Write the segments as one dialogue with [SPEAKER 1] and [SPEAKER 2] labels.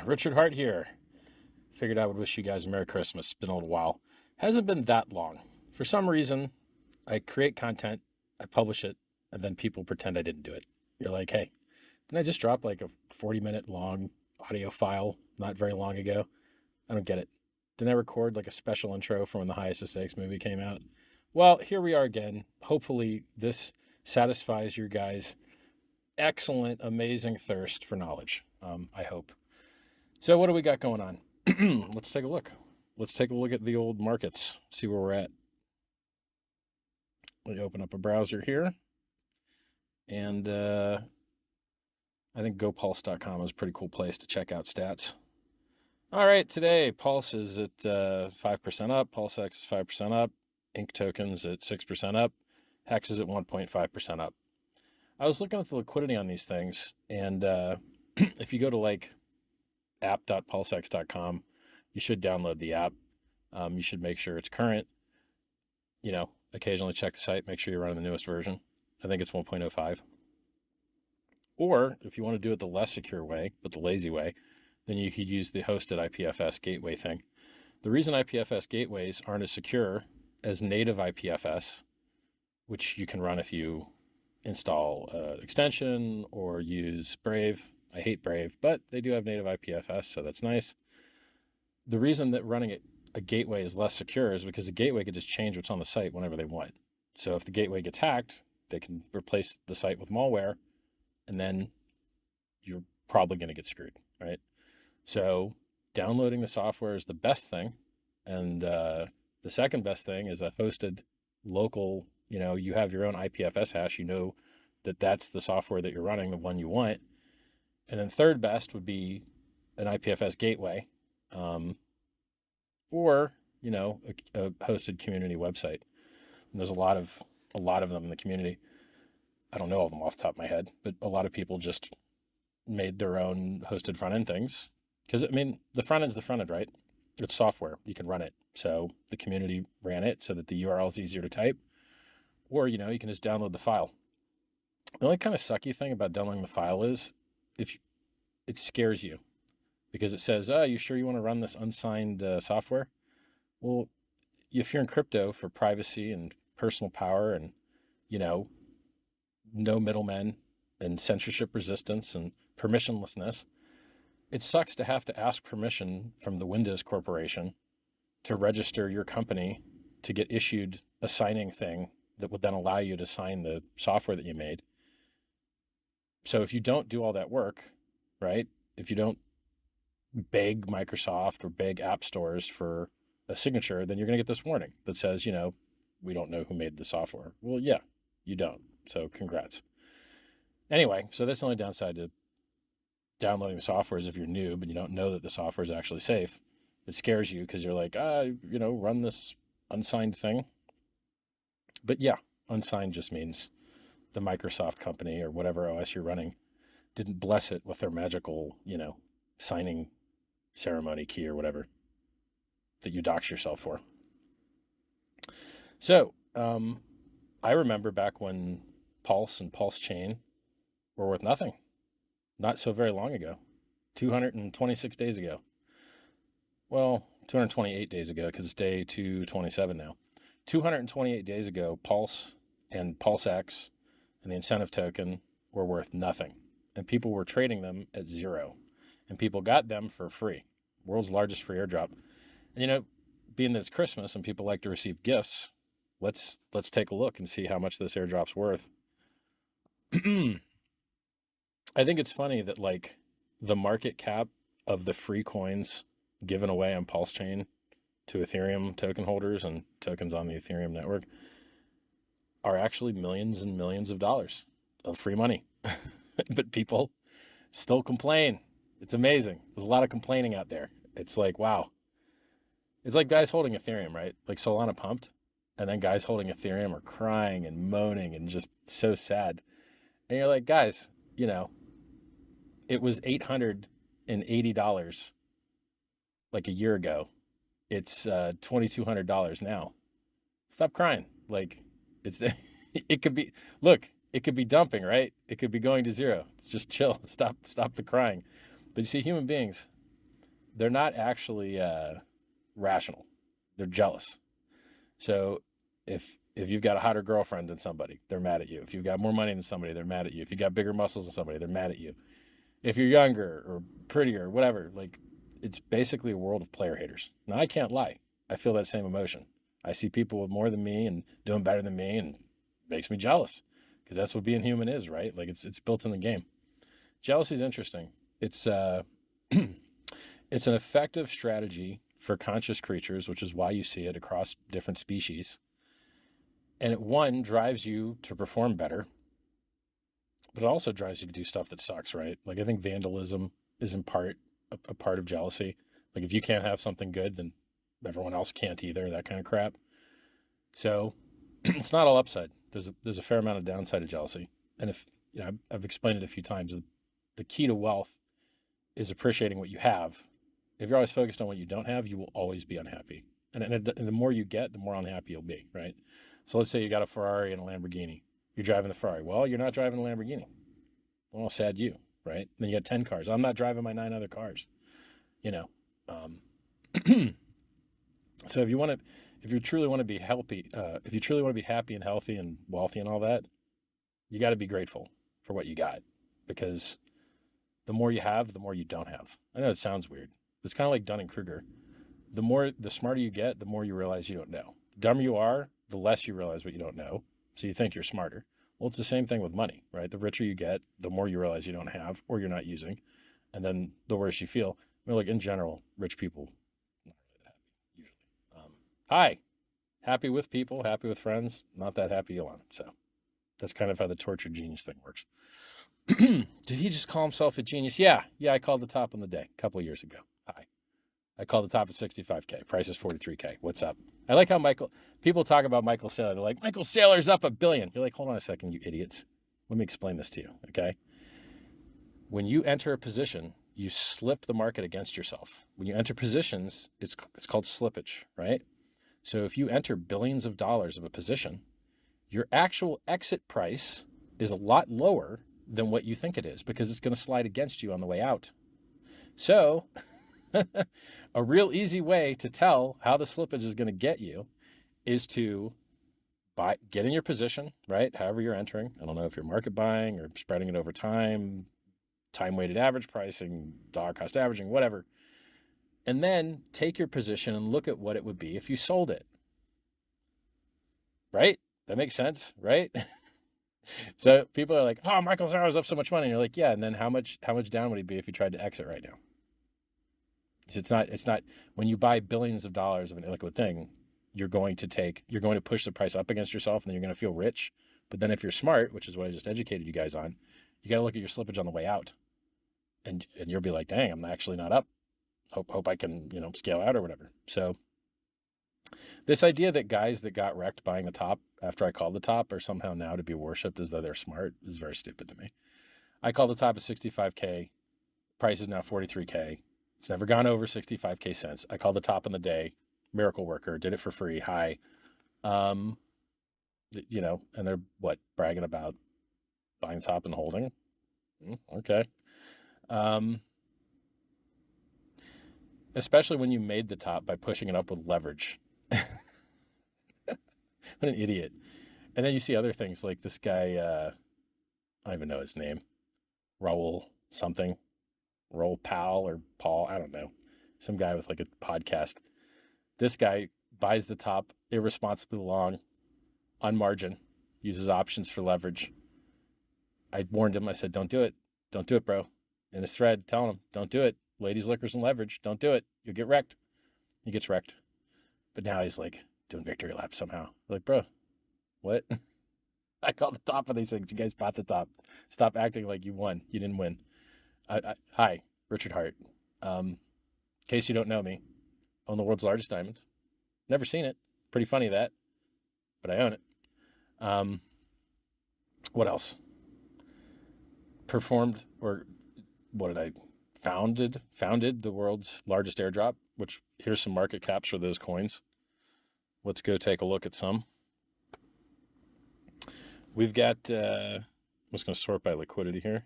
[SPEAKER 1] Richard Hart here. Figured I would wish you guys a Merry Christmas. It's been a little while. Hasn't been that long. For some reason, I create content, I publish it, and then people pretend I didn't do it. You're like, hey, didn't I just drop like a 40-minute long audio file not very long ago? I don't get it. Didn't I record like a special intro from when the Highest of Stakes movie came out? Well, here we are again. Hopefully this satisfies your guys' excellent, amazing thirst for knowledge. I hope. So what do we got going on? Let's take a look. Let's take a look at the old markets, see where we're at. Let me open up a browser here. And I think gopulse.com is a pretty cool place to check out stats. All right, today Pulse is at 5% up, PulseX is 5% up, Inc tokens at 6% up, Hex is at 1.5% up. I was looking at the liquidity on these things, and if you go to like app.pulsex.com, you should download the app. You should make sure it's current. Occasionally check the site, make sure you're running the newest version. I think it's 1.05. Or if you want to do it the less secure way, but the lazy way, then you could use the hosted IPFS gateway thing. The reason IPFS gateways aren't as secure as native IPFS, which you can run if you install an extension or use Brave. I hate Brave, but they do have native IPFS, so that's nice. The reason that running a gateway is less secure is because the gateway could just change what's on the site whenever they want. So if the gateway gets hacked, they can replace the site with malware, and then you're probably going to get screwed, right? So downloading the software is the best thing. And the second best thing is a hosted local, you have your own IPFS hash, that that's the software that you're running, the one you want. And then third best would be an IPFS gateway, or, a hosted community website. And there's a lot of them in the community. I don't know all of them off the top of my head, but a lot of people just made their own hosted front end things. Because, the front end's the front end, right? It's software. You can run it. So the community ran it so that the URL is easier to type. Or, you can just download the file. The only kind of sucky thing about downloading the file is it scares you because it says, you sure you want to run this unsigned software? Well, if you're in crypto for privacy and personal power and, no middlemen and censorship resistance and permissionlessness, it sucks to have to ask permission from the Windows Corporation to register your company to get issued a signing thing that would then allow you to sign the software that you made. So if you don't do all that work, right? If you don't beg Microsoft or beg app stores for a signature, then you're going to get this warning that says, we don't know who made the software. Well, yeah, you don't. So congrats. Anyway, so that's the only downside to downloading the software is if you're new, but you don't know that the software is actually safe. It scares you because you're like, run this unsigned thing. But yeah, unsigned just means the Microsoft company or whatever OS you're running didn't bless it with their magical, signing ceremony key or whatever that you dox yourself for. So I remember back when Pulse and Pulse Chain were worth nothing. Not so very long ago, 226 days ago. Well, 228 days ago because it's day 227 now. 228 days ago, Pulse and PulseX and the incentive token were worth nothing. And people were trading them at zero. And people got them for free. World's largest free airdrop. And being that it's Christmas and people like to receive gifts, let's take a look and see how much this airdrop's worth. I think it's funny that like the market cap of the free coins given away on Pulse Chain to Ethereum token holders and tokens on the Ethereum network are actually millions and millions of dollars of free money. But people still complain. It's amazing. There's a lot of complaining out there. It's like, wow. It's like guys holding Ethereum, right? Like Solana pumped, and then guys holding Ethereum are crying and moaning and just so sad. And you're like, guys, it was $880 like a year ago. It's $2,200 now. Stop crying. Like it could be, look, it could be dumping, right? It could be going to zero. Just chill. Stop the crying. But you see, human beings, they're not actually rational. They're jealous. So if you've got a hotter girlfriend than somebody, they're mad at you. If you've got more money than somebody, they're mad at you. If you got bigger muscles than somebody, they're mad at you. If you're younger or prettier, whatever, like it's basically a world of player haters. Now I can't lie. I feel that same emotion. I see people with more than me and doing better than me, and it makes me jealous because that's what being human is, right? Like it's built in the game. Jealousy is interesting. It's it's an effective strategy for conscious creatures, which is why you see it across different species. And one drives you to perform better, but it also drives you to do stuff that sucks, right? Like I think vandalism is in part a part of jealousy. Like if you can't have something good, then everyone else can't either, that kind of crap. So it's not all upside. There's a fair amount of downside to jealousy. And if, I've explained it a few times, the key to wealth is appreciating what you have. If you're always focused on what you don't have, you will always be unhappy. And the more you get, the more unhappy you'll be, right? So let's say you got a Ferrari and a Lamborghini. You're driving the Ferrari. Well, you're not driving a Lamborghini. Well, sad you, right? Then you got 10 cars. I'm not driving my 9 other cars, you know. So if you truly want to be healthy, if you truly want to be happy and healthy and wealthy and all that, you got to be grateful for what you got, because the more you have, the more you don't have. I know it sounds weird. It's kind of like Dunning-Kruger. The smarter you get, the more you realize you don't know. The dumber you are, the less you realize what you don't know. So you think you're smarter. Well, it's the same thing with money, right? The richer you get, the more you realize you don't have or you're not using. And then the worse you feel. I mean, like in general, rich people, not really that happy usually. Hi, happy with people, happy with friends, not that happy alone. So that's kind of how the tortured genius thing works. Did he just call himself a genius? Yeah, I called the top on the day a couple of years ago. Hi. I called the top at 65K. Price is 43K. What's up? I like how people talk about Michael Saylor. They're like, Michael Saylor's up $1 billion. You're like, hold on a second, you idiots. Let me explain this to you, okay? When you enter a position, you slip the market against yourself. When you enter positions, it's called slippage, right? So if you enter billions of dollars of a position, your actual exit price is a lot lower than what you think it is, because it's going to slide against you on the way out. So a real easy way to tell how the slippage is going to get you is to get in your position, right? However you're entering. I don't know if you're market buying or spreading it over time weighted average pricing, dollar cost averaging, whatever. And then take your position and look at what it would be if you sold it. Right? That makes sense, right? So people are like, oh, Michael Saylor's up so much money. And you're like, yeah. And then how much down would he be if you tried to exit right now? It's not when you buy billions of dollars of an illiquid thing, you're going to push the price up against yourself, and then you're going to feel rich. But then if you're smart, which is what I just educated you guys on, you got to look at your slippage on the way out, and you'll be like, dang, I'm actually not up. Hope I can, scale out or whatever. So this idea that guys that got wrecked buying the top after I called the top are somehow now to be worshipped as though they're smart is very stupid to me. I called the top at 65K. Price is now 43K. It's never gone over 65K since. I called the top on the day. Miracle worker, did it for free. Hi. And they're bragging about buying the top and holding. Okay. Especially when you made the top by pushing it up with leverage. What an idiot. And then you see other things like this guy, I don't even know his name, Raul something, Raul Powell or Paul, I don't know, some guy with like a podcast. This guy buys the top irresponsibly long on margin, uses options for leverage. I warned him. I said, don't do it. Don't do it, bro. In his thread, telling him, don't do it. Ladies, liquors, and leverage. Don't do it. You'll get wrecked. He gets wrecked. But now he's like doing victory laps somehow. Like, bro, what? I called the top of these things. You guys bought the top. Stop acting like you won. You didn't win. Hi, Richard Hart. In case you don't know me, own the world's largest diamond. Never seen it. Pretty funny that, but I own it. What else? Founded the world's largest airdrop, which here's some market caps for those coins. Let's go take a look at some. We've got, I'm just going to sort by liquidity here.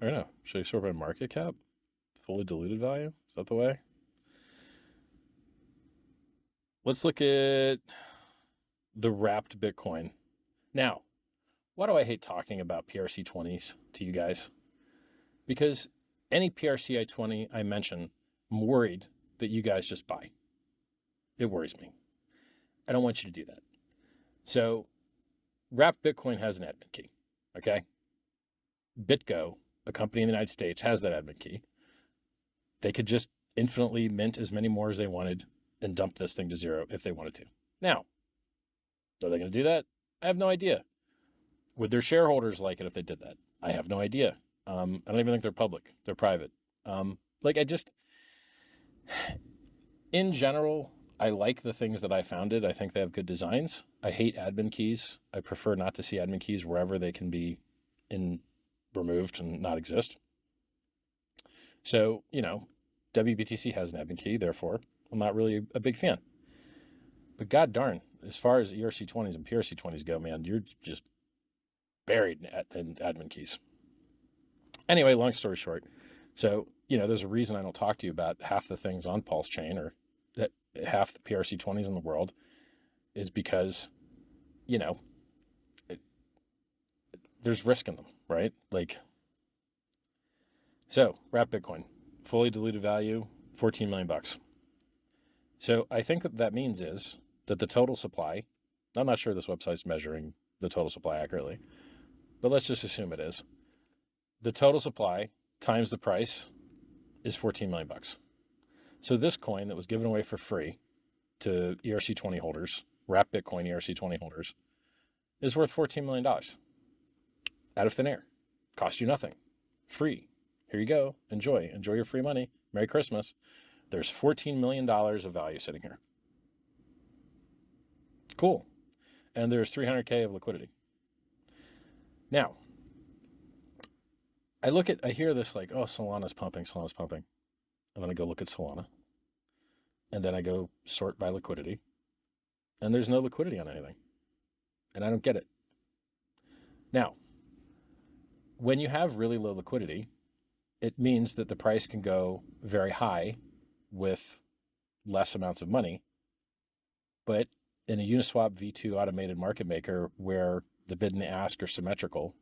[SPEAKER 1] Or no, should I sort by market cap? Fully diluted value? Is that the way? Let's look at the wrapped Bitcoin. Now, why do I hate talking about PRC20s to you guys? Because any PRCI20 I mention, I'm worried that you guys just buy. It worries me. I don't want you to do that. So wrapped Bitcoin has an admin key, okay? BitGo, a company in the United States, has that admin key. They could just infinitely mint as many more as they wanted and dump this thing to zero if they wanted to. Now, are they going to do that? I have no idea. Would their shareholders like it if they did that? I have no idea. I don't even think they're public. They're private. In general, I like the things that I founded. I think they have good designs. I hate admin keys. I prefer not to see admin keys wherever they can be removed and not exist. So, WBTC has an admin key, therefore I'm not really a big fan. But god darn, as far as ERC20s and PRC20s go, man, you're just buried in admin keys. Anyway, long story short. So, there's a reason I don't talk to you about half the things on Pulse Chain or that half the PRC20s in the world is because, there's risk in them, right? So wrapped Bitcoin, fully diluted value, 14 million bucks. So I think that means is that the total supply, I'm not sure this website's measuring the total supply accurately, but let's just assume it is. The total supply times the price is 14 million bucks. So this coin that was given away for free to ERC20 holders, wrapped Bitcoin ERC20 holders, is worth $14 million out of thin air. Cost you nothing. Free. Here you go. Enjoy your free money. Merry Christmas. There's $14 million of value sitting here. Cool. And there's 300K of liquidity. Now, I hear this like, oh, Solana's pumping. And then I go look at Solana. And then I go sort by liquidity. And there's no liquidity on anything. And I don't get it. Now, when you have really low liquidity, it means that the price can go very high with less amounts of money. But in a Uniswap V2 automated market maker where the bid and the ask are symmetrical,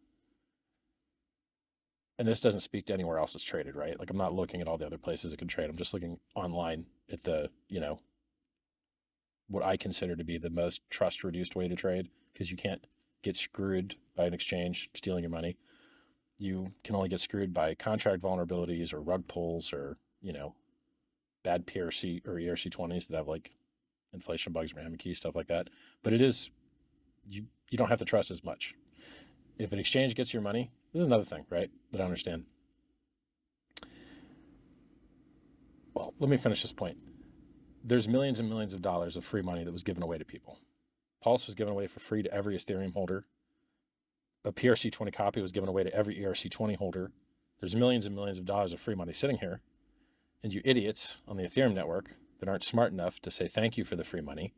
[SPEAKER 1] and this doesn't speak to anywhere else it's traded, right? Like I'm not looking at all the other places it can trade. I'm just looking online at the, what I consider to be the most trust reduced way to trade, because you can't get screwed by an exchange stealing your money. You can only get screwed by contract vulnerabilities or rug pulls or, bad PRC or ERC20s that have like inflation bugs, RAM keys, stuff like that. But it is, you don't have to trust as much. If an exchange gets your money, this is another thing, right, that I understand. Well, let me finish this point. There's millions and millions of dollars of free money that was given away to people. Pulse was given away for free to every Ethereum holder. A PRC20 copy was given away to every ERC20 holder. There's millions and millions of dollars of free money sitting here. And you idiots on the Ethereum network that aren't smart enough to say thank you for the free money,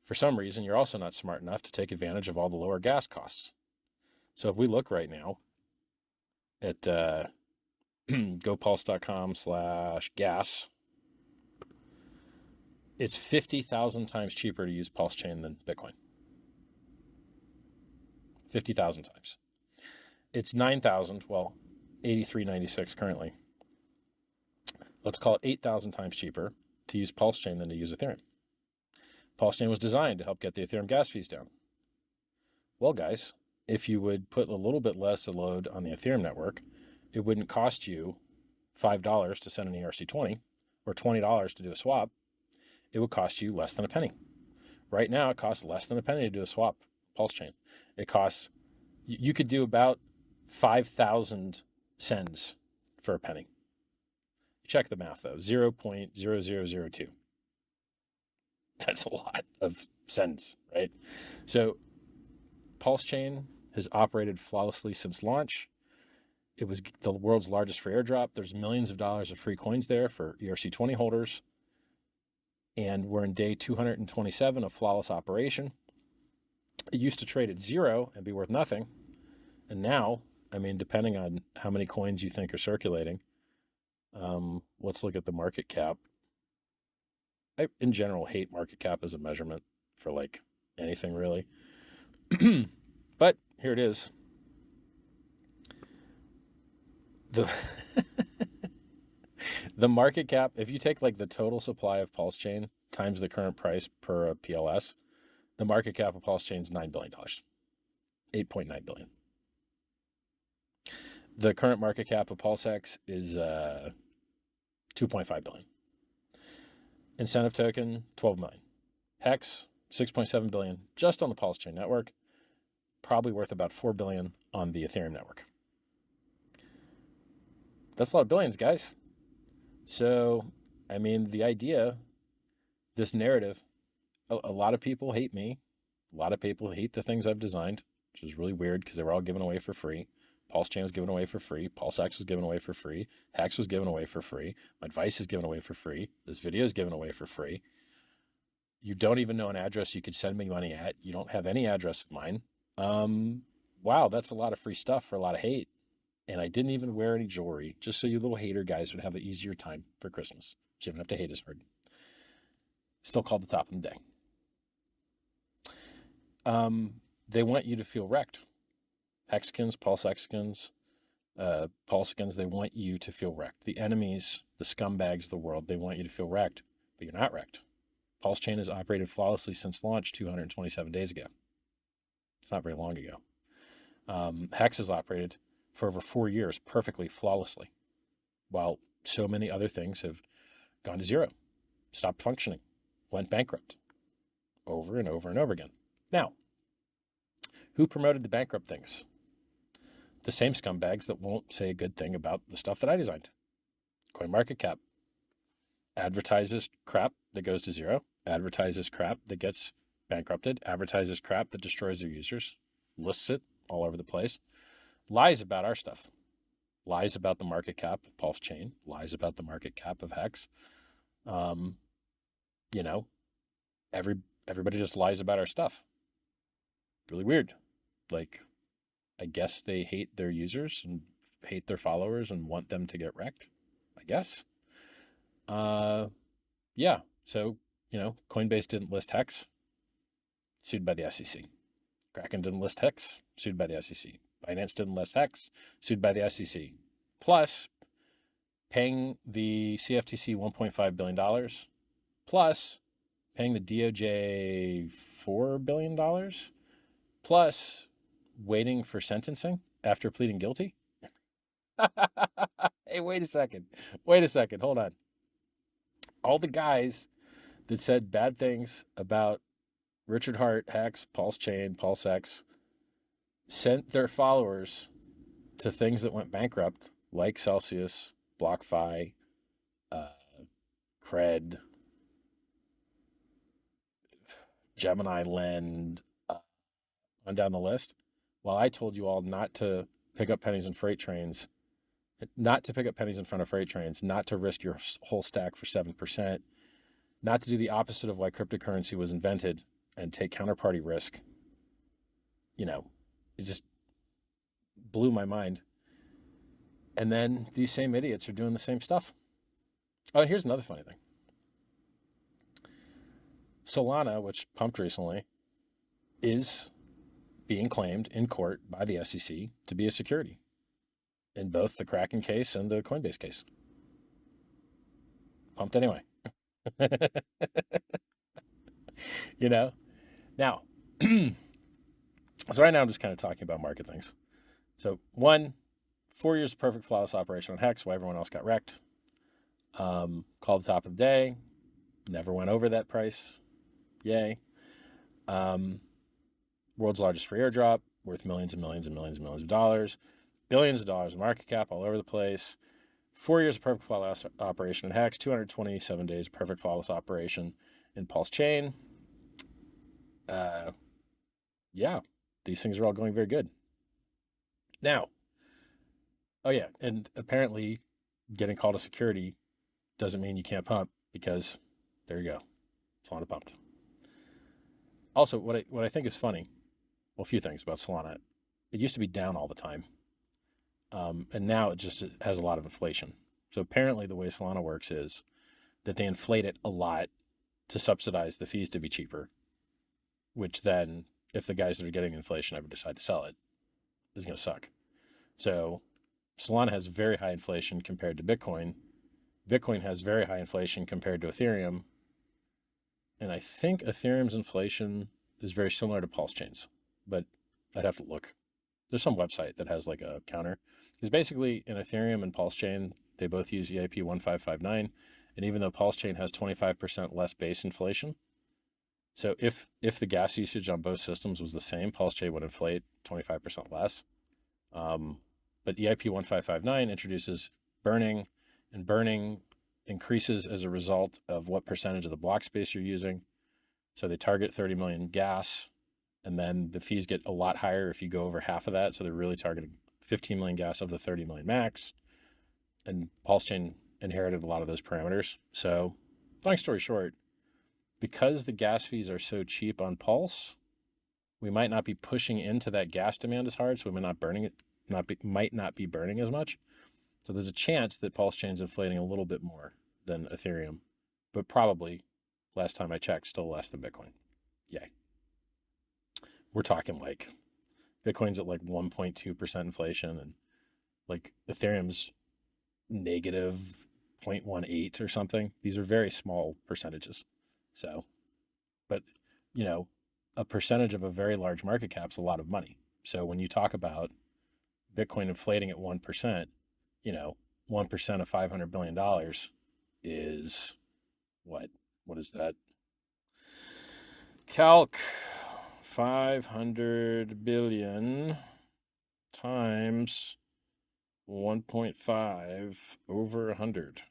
[SPEAKER 1] for some reason, you're also not smart enough to take advantage of all the lower gas costs. So if we look right now at gopulse.com/gas, it's 50,000 times cheaper to use Pulse Chain than Bitcoin. 50,000 times. It's 9,000, well, 83.96 currently. Let's call it 8,000 times cheaper to use Pulse Chain than to use Ethereum. Pulse Chain was designed to help get the Ethereum gas fees down. Well, guys, if you would put a little bit less load on the Ethereum network, it wouldn't cost you $5 to send an ERC20 or $20 to do a swap. It would cost you less than a penny. Right now, it costs less than a penny to do a swap, Pulse Chain. It costs, you could do about 5,000 sends for a penny. Check the math though, 0.0002. That's a lot of sends, right? So Pulse Chain has operated flawlessly since launch. It was the world's largest free airdrop. There's millions of dollars of free coins there for ERC20 holders. And we're in day 227 of flawless operation. It used to trade at zero and be worth nothing. And now, I mean, depending on how many coins you think are circulating, Let's look at the market cap. I, in general, hate market cap as a measurement for like anything really. But here it is. The the market cap, if you take like the total supply of Pulse Chain times the current price per PLS, the market cap of Pulse Chain is $9 billion, 8.9 billion. The current market cap of PulseX is 2.5 billion. Incentive token, 12 million. Hex, 6.7 billion just on the Pulse Chain network, probably worth about 4 billion on the Ethereum network. That's a lot of billions, guys. So, I mean, the idea, this narrative, a lot of people hate me. A lot of people hate the things I've designed, which is really weird because they were all given away for free. Pulse Chain was given away for free. PulseX was given away for free. Hex was given away for free. My advice is given away for free. This video is given away for free. You don't even know an address you could send me money at. You don't have any address of mine. Wow, that's a lot of free stuff for a lot of hate. And I didn't even wear any jewelry, just so you little hater guys would have an easier time for Christmas. So you don't have to hate as hard. Still called the top of the day. They want you to feel wrecked. Hexicans, PulseXicans, Pulsicans, they want you to feel wrecked. The enemies, the scumbags of the world, they want you to feel wrecked, but you're not wrecked. Pulse Chain has operated flawlessly since launch 227 days ago. It's not very long ago. Hex has operated for over 4 years perfectly, flawlessly, while so many other things have gone to zero, stopped functioning, went bankrupt over and over and over again. Now, who promoted the bankrupt things? The same scumbags that won't say a good thing about the stuff that I designed. CoinMarketCap advertises crap that goes to zero, advertises crap that gets bankrupted, advertises crap that destroys their users, lists it all over the place, lies about our stuff, lies about the market cap of Pulse Chain, lies about the market cap of Hex. You know, everybody just lies about our stuff. Really weird. Like, I guess they hate their users and hate their followers and want them to get wrecked, I guess. Yeah. So, Coinbase didn't list Hex, sued by the SEC. Kraken didn't list Hex, sued by the SEC. Binance didn't list Hex, sued by the SEC. Plus, paying the CFTC $1.5 billion, plus paying the DOJ $4 billion, plus waiting for sentencing after pleading guilty. Hey, wait a second. Hold on. All the guys that said bad things about Richard Heart, Hex, Pulse Chain, PulseX, sent their followers to things that went bankrupt, like Celsius, BlockFi, Cred, Gemini Lend, on down the list. While I told you all not to pick up pennies in freight trains, not to pick up pennies in front of freight trains, not to risk your whole stack for 7%, not to do the opposite of why cryptocurrency was invented and take counterparty risk. It just blew my mind. And then these same idiots are doing the same stuff. Oh, here's another funny thing. Solana, which pumped recently, is being claimed in court by the SEC to be a security in both the Kraken case and the Coinbase case. Pumped anyway. Now, so right now I'm just kind of talking about market things. So 4 years of perfect flawless operation on Hex while everyone else got wrecked. Called the top of the day. Never went over that price. Yay. World's largest free airdrop, worth millions and millions and millions and millions of dollars. Billions of dollars in market cap all over the place. 4 years of perfect flawless operation in Hex. 227 days of perfect flawless operation in Pulse Chain. Yeah, these things are all going very good. Now, oh yeah, and apparently getting called a security doesn't mean you can't pump, because there you go. Solana pumped. Also, what I think is funny, well, a few things about Solana. It used to be down all the time. And now it has a lot of inflation. So apparently the way Solana works is that they inflate it a lot to subsidize the fees to be cheaper, which then, if the guys that are getting inflation ever decide to sell it, is going to suck. So Solana has very high inflation compared to Bitcoin. Bitcoin has very high inflation compared to Ethereum. And I think Ethereum's inflation is very similar to Pulse Chain's, but I'd have to look. There's some website that has like a counter. Because basically in Ethereum and Pulse Chain, they both use EIP 1559. And even though Pulse Chain has 25% less base inflation, so if the gas usage on both systems was the same, Pulse Chain would inflate 25% less. But EIP 1559 introduces burning, and burning increases as a result of what percentage of the block space you're using. So they target 30 million gas, and then the fees get a lot higher if you go over half of that. So they're really targeting 15 million gas of the 30 million max. And Pulse Chain inherited a lot of those parameters. So long story short, because the gas fees are so cheap on Pulse, we might not be pushing into that gas demand as hard. So we might not be burning as much. So there's a chance that Pulse Chain's inflating a little bit more than Ethereum, but probably, last time I checked, still less than Bitcoin. Yay. We're talking like Bitcoin's at like 1.2% inflation, and like Ethereum's negative 0.18 or something. These are very small percentages. So, but you know, a percentage of a very large market cap is a lot of money. So when you talk about Bitcoin inflating at 1%, you know, 1% of $500 billion is what? What is that? Calc 500 billion times 1.5 over 100.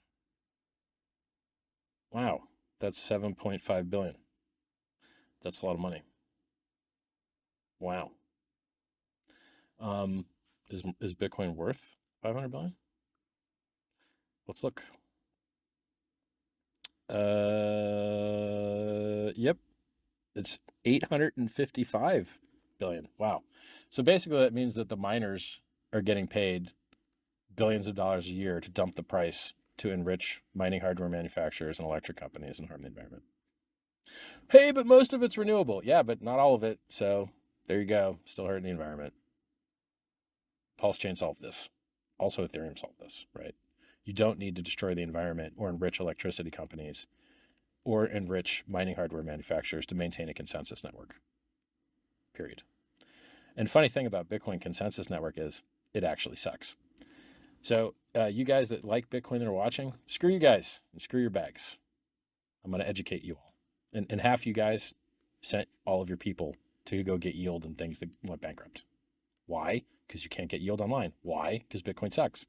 [SPEAKER 1] Wow, that's 7.5 billion. That's a lot of money. Wow. Is Bitcoin worth 500 billion? Let's look. Yep. It's 855 billion. Wow. So basically that means that the miners are getting paid billions of dollars a year to dump the price to enrich mining hardware manufacturers and electric companies and harm the environment. Hey, but most of it's renewable. Yeah, but not all of it. So there you go. Still hurting the environment. Pulse Chain solved this. Also Ethereum solved this, right? You don't need to destroy the environment or enrich electricity companies or enrich mining hardware manufacturers to maintain a consensus network, period. And funny thing about Bitcoin Consensus Network is it actually sucks. So you guys that like Bitcoin that are watching, screw you guys and screw your bags. I'm going to educate you all. And half you guys sent all of your people to go get yield and things that went bankrupt. Why? Because you can't get yield online. Why? Because Bitcoin sucks.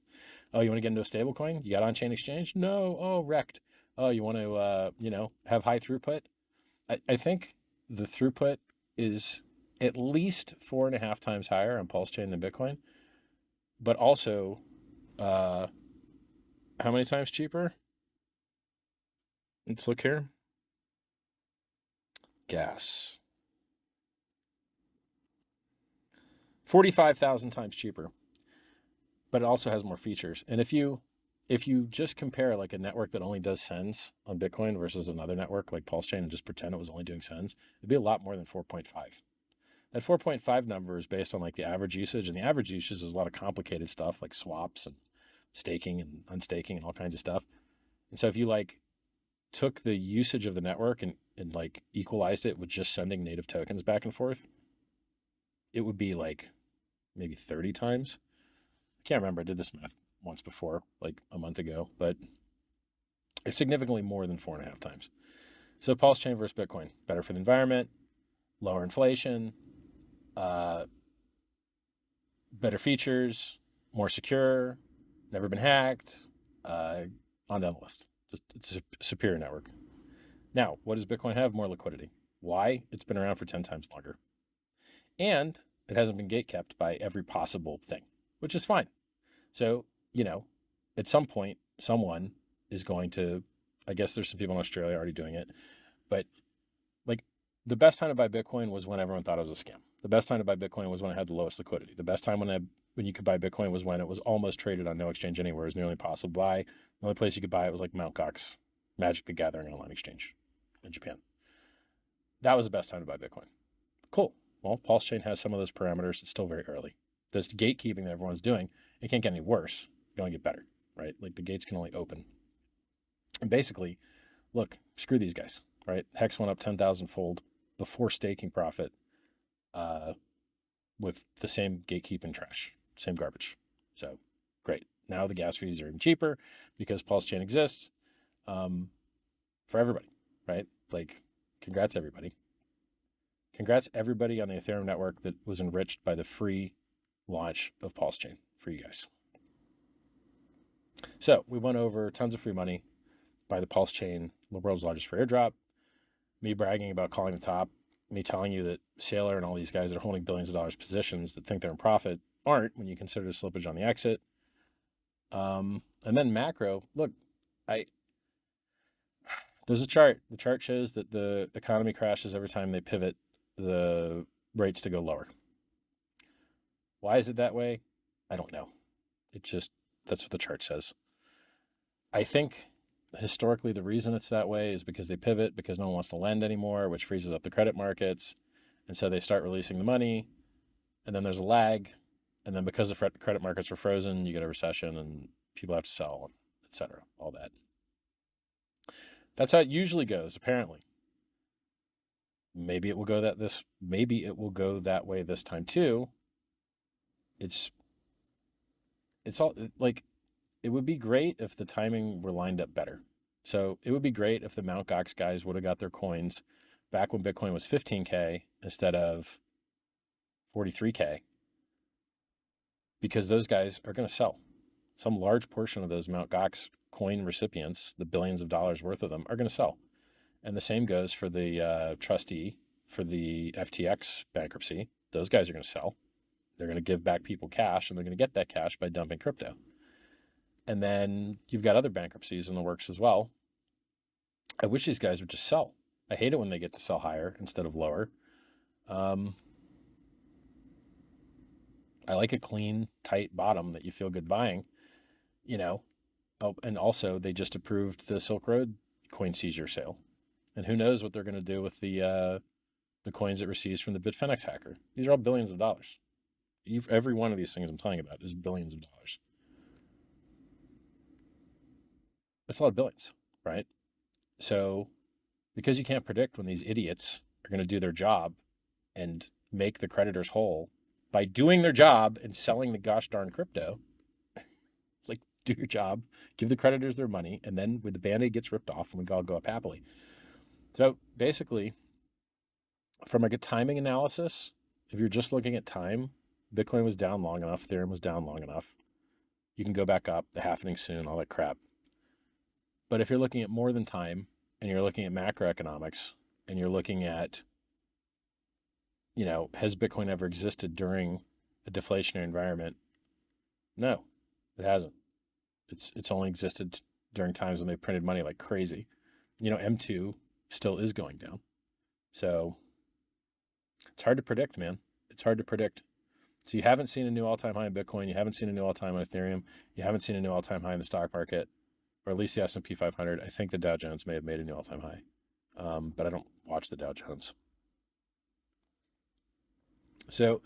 [SPEAKER 1] Oh, you want to get into a stable coin? You got on-chain exchange? No. Oh, wrecked. Oh, you want to, have high throughput? I think the throughput is at least 4.5 times higher on Pulse Chain than Bitcoin, but also how many times cheaper? Let's look here. Gas. 45,000 times cheaper, but it also has more features. And if you just compare like a network that only does sends on Bitcoin versus another network like Pulse Chain and just pretend it was only doing sends, it'd be a lot more than 4.5. That 4.5 number is based on like the average usage, and the average usage is a lot of complicated stuff like swaps and staking and unstaking and all kinds of stuff. And so if you like took the usage of the network and like equalized it with just sending native tokens back and forth, it would be like maybe 30 times. I can't remember. I did this math once before, like a month ago, but it's significantly more than 4.5 times. So Pulse Chain versus Bitcoin, better for the environment, lower inflation, better features, more secure, never been hacked, on down the list. It's a superior network. Now, what does Bitcoin have? More liquidity. Why? It's been around for 10 times longer. And it hasn't been gatekept by every possible thing, which is fine. So, at some point, someone is going to, I guess there's some people in Australia already doing it, but like the best time to buy Bitcoin was when everyone thought it was a scam. The best time to buy Bitcoin was when it had the lowest liquidity. The best time when it when you could buy Bitcoin was when it was almost traded on no exchange anywhere. It was nearly impossible to buy. The only place you could buy it was like Mt. Gox, Magic the Gathering online exchange in Japan. That was the best time to buy Bitcoin. Cool. Well, Pulse Chain has some of those parameters. It's still very early. This gatekeeping that everyone's doing, it can't get any worse. It can only get better, right? Like the gates can only open. And basically, look, screw these guys, right? Hex went up 10,000 fold before staking profit with the same gatekeeping trash, same garbage. So great. Now the gas fees are even cheaper because Pulse Chain exists for everybody, right? Like, congrats everybody. Congrats everybody on the Ethereum network that was enriched by the free launch of Pulse Chain for you guys. So we went over tons of free money by the Pulse Chain, the world's largest free airdrop, me bragging about calling the top, me telling you that Saylor and all these guys that are holding billions of dollars positions that think they're in profit aren't when you consider the slippage on the exit. And then macro, look, there's a chart. The chart shows that the economy crashes every time they pivot the rates to go lower. Why is it that way? I don't know. That's what the chart says. I think historically the reason it's that way is because they pivot because no one wants to lend anymore, which freezes up the credit markets. And so they start releasing the money, and then there's a lag. And then because the credit markets are frozen, you get a recession and people have to sell, et cetera, all that. That's how it usually goes, apparently. Maybe it will go that way this time too. It's all like, it would be great if the timing were lined up better. So it would be great if the Mt. Gox guys would have got their coins back when Bitcoin was 15K instead of 43K, because those guys are going to sell. Some large portion of those Mt. Gox coin recipients, the billions of dollars worth of them, are going to sell. And the same goes for the trustee for the FTX bankruptcy. Those guys are going to sell. They're going to give back people cash, and they're going to get that cash by dumping crypto. And then you've got other bankruptcies in the works as well. I wish these guys would just sell. I hate it when they get to sell higher instead of lower. I like a clean, tight bottom that you feel good buying, you know. Oh, and also they just approved the Silk Road coin seizure sale. And who knows what they're going to do with the coins it receives from the Bitfinex hacker. These are all billions of dollars. Every one of these things I'm telling you about is billions of dollars. It's a lot of billions, right? So because you can't predict when these idiots are going to do their job and make the creditors whole by doing their job and selling the gosh darn crypto, like, do your job, give the creditors their money, and then when the Band-Aid gets ripped off, and we all go up happily. So basically, from like a timing analysis, if you're just looking at time, Bitcoin was down long enough, Ethereum was down long enough. You can go back up, the halvening soon, all that crap. But if you're looking at more than time, and you're looking at macroeconomics, and you're looking at, you know, has Bitcoin ever existed during a deflationary environment? No, it hasn't. It's only existed during times when they printed money like crazy. You know, M2 still is going down. So it's hard to predict, man. It's hard to predict. So you haven't seen a new all-time high in Bitcoin. You haven't seen a new all-time on Ethereum. You haven't seen a new all-time high in the stock market, or at least the S&P 500. I think the Dow Jones may have made a new all-time high, but I don't watch the Dow Jones. So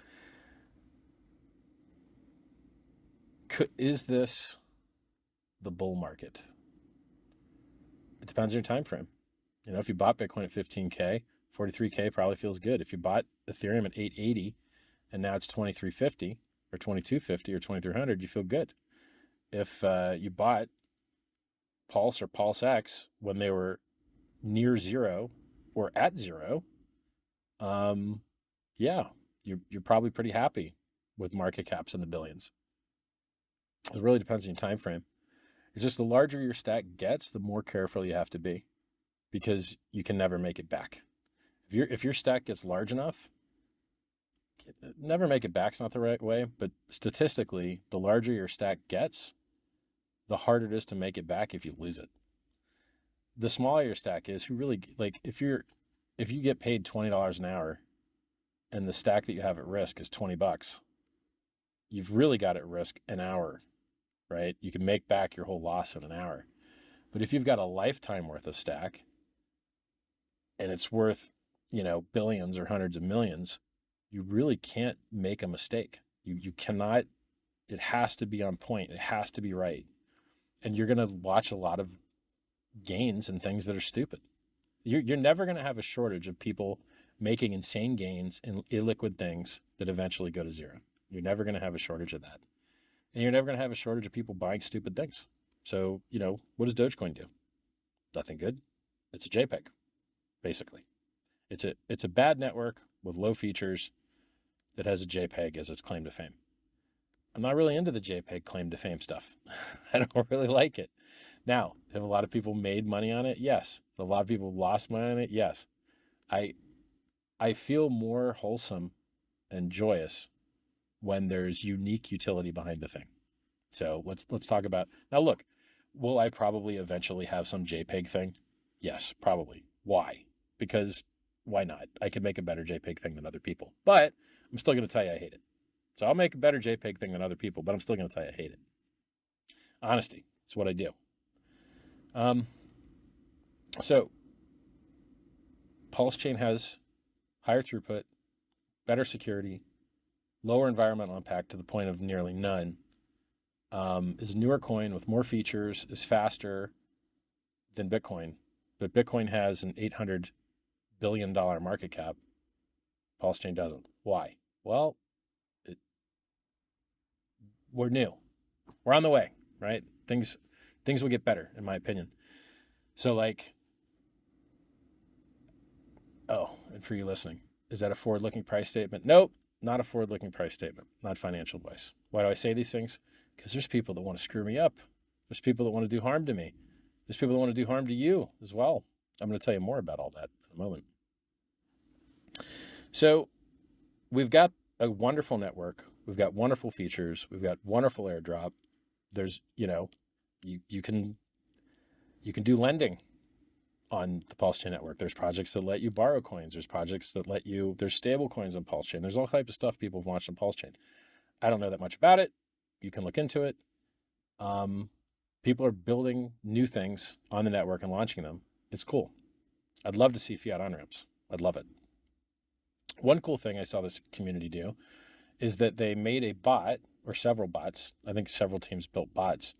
[SPEAKER 1] is this the bull market? It depends on your time frame. You know, if you bought Bitcoin at 15K, 43K probably feels good. If you bought Ethereum at 880 and now it's 2350 or 2250 or 2300, you feel good. If you bought Pulse or Pulse X when they were near zero or at zero, yeah, you're probably pretty happy with market caps in the billions. It really depends on your time frame. It's just the larger your stack gets, the more careful you have to be, because you can never make it back. If your stack gets large enough, never make it back's not the right way, but statistically, the larger your stack gets, the harder it is to make it back if you lose it. The smaller your stack is, who really, like, if you get paid $20 an hour and the stack that you have at risk is $20, you've really got at risk an hour, right? You can make back your whole loss in an hour. But if you've got a lifetime worth of stack and it's worth, billions or hundreds of millions, you really can't make a mistake. You cannot, it has to be on point. It has to be right. And you're going to watch a lot of gains and things that are stupid. You're never going to have a shortage of people making insane gains in illiquid things that eventually go to zero. You're never going to have a shortage of that. And you're never going to have a shortage of people buying stupid things. So, what does Dogecoin do? Nothing good. It's a JPEG, basically. It's a bad network with low features that has a JPEG as its claim to fame. I'm not really into the JPEG claim to fame stuff. I don't really like it. Now, have a lot of people made money on it? Yes. A lot of people lost money on it? Yes. I feel more wholesome and joyous when there's unique utility behind the thing. So let's talk about, now look, will I probably eventually have some JPEG thing? Yes, probably. Why? Because why not? I could make a better JPEG thing than other people, but I'm still going to tell you I hate it. So I'll make a better JPEG thing than other people, but I'm still going to tell you I hate it. Honesty is what I do. So Pulse Chain has higher throughput, better security, lower environmental impact to the point of nearly none, is a newer coin with more features, is faster than Bitcoin, but Bitcoin has an $800 billion market cap. Pulse Chain doesn't. Why? Well, we're new. We're on the way, right? Things will get better, in my opinion. So and for you listening, is that a forward-looking price statement? Nope, not a forward-looking price statement, not financial advice. Why do I say these things? Because there's people that want to screw me up. There's people that want to do harm to me. There's people that want to do harm to you as well. I'm going to tell you more about all that in a moment. So we've got a wonderful network. We've got wonderful features. We've got wonderful airdrop. There's, you can do lending on the Pulse Chain network. There's projects that let you borrow coins. There's projects that there's stable coins on Pulse Chain. There's all types of stuff people have launched on Pulse Chain. I don't know that much about it. You can look into it. People are building new things on the network and launching them. It's cool. I'd love to see fiat on-ramps. I'd love it. One cool thing I saw this community do is that they made a bot, or several bots, I think several teams built bots,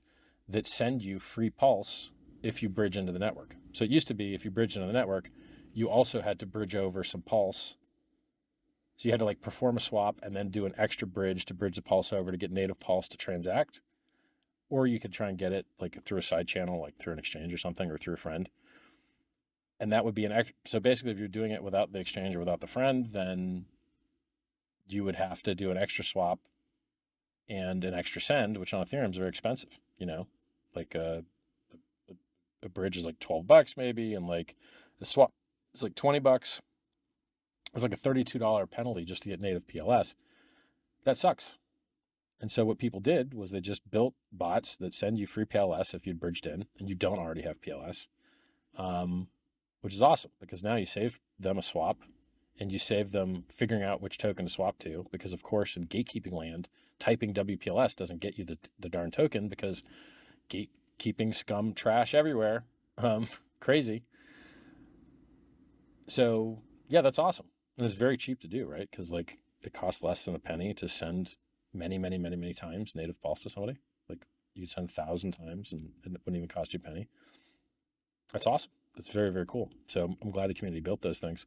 [SPEAKER 1] that send you free Pulse if you bridge into the network. So it used to be if you bridge into the network, you also had to bridge over some Pulse. So you had to perform a swap and then do an extra bridge to bridge the Pulse over to get native Pulse to transact. Or you could try and get it through a side channel, through an exchange or something, or through a friend. And that would be so basically if you're doing it without the exchange or without the friend, then you would have to do an extra swap and an extra send, which on Ethereum is very expensive, a bridge is $12 maybe, and a swap is $20. It's a $32 penalty just to get native PLS. That sucks. And so what people did was they just built bots that send you free PLS if you'd bridged in and you don't already have PLS, which is awesome because now you save them a swap and you save them figuring out which token to swap to, because of course in gatekeeping land, typing WPLS doesn't get you the darn token because gatekeeping scum trash everywhere. Crazy. So yeah, that's awesome. And it's very cheap to do, right? Because it costs less than a penny to send many, many, many, many times native Pulse to somebody. You could send 1,000 times and it wouldn't even cost you a penny. That's awesome. That's very, very cool. So I'm glad the community built those things.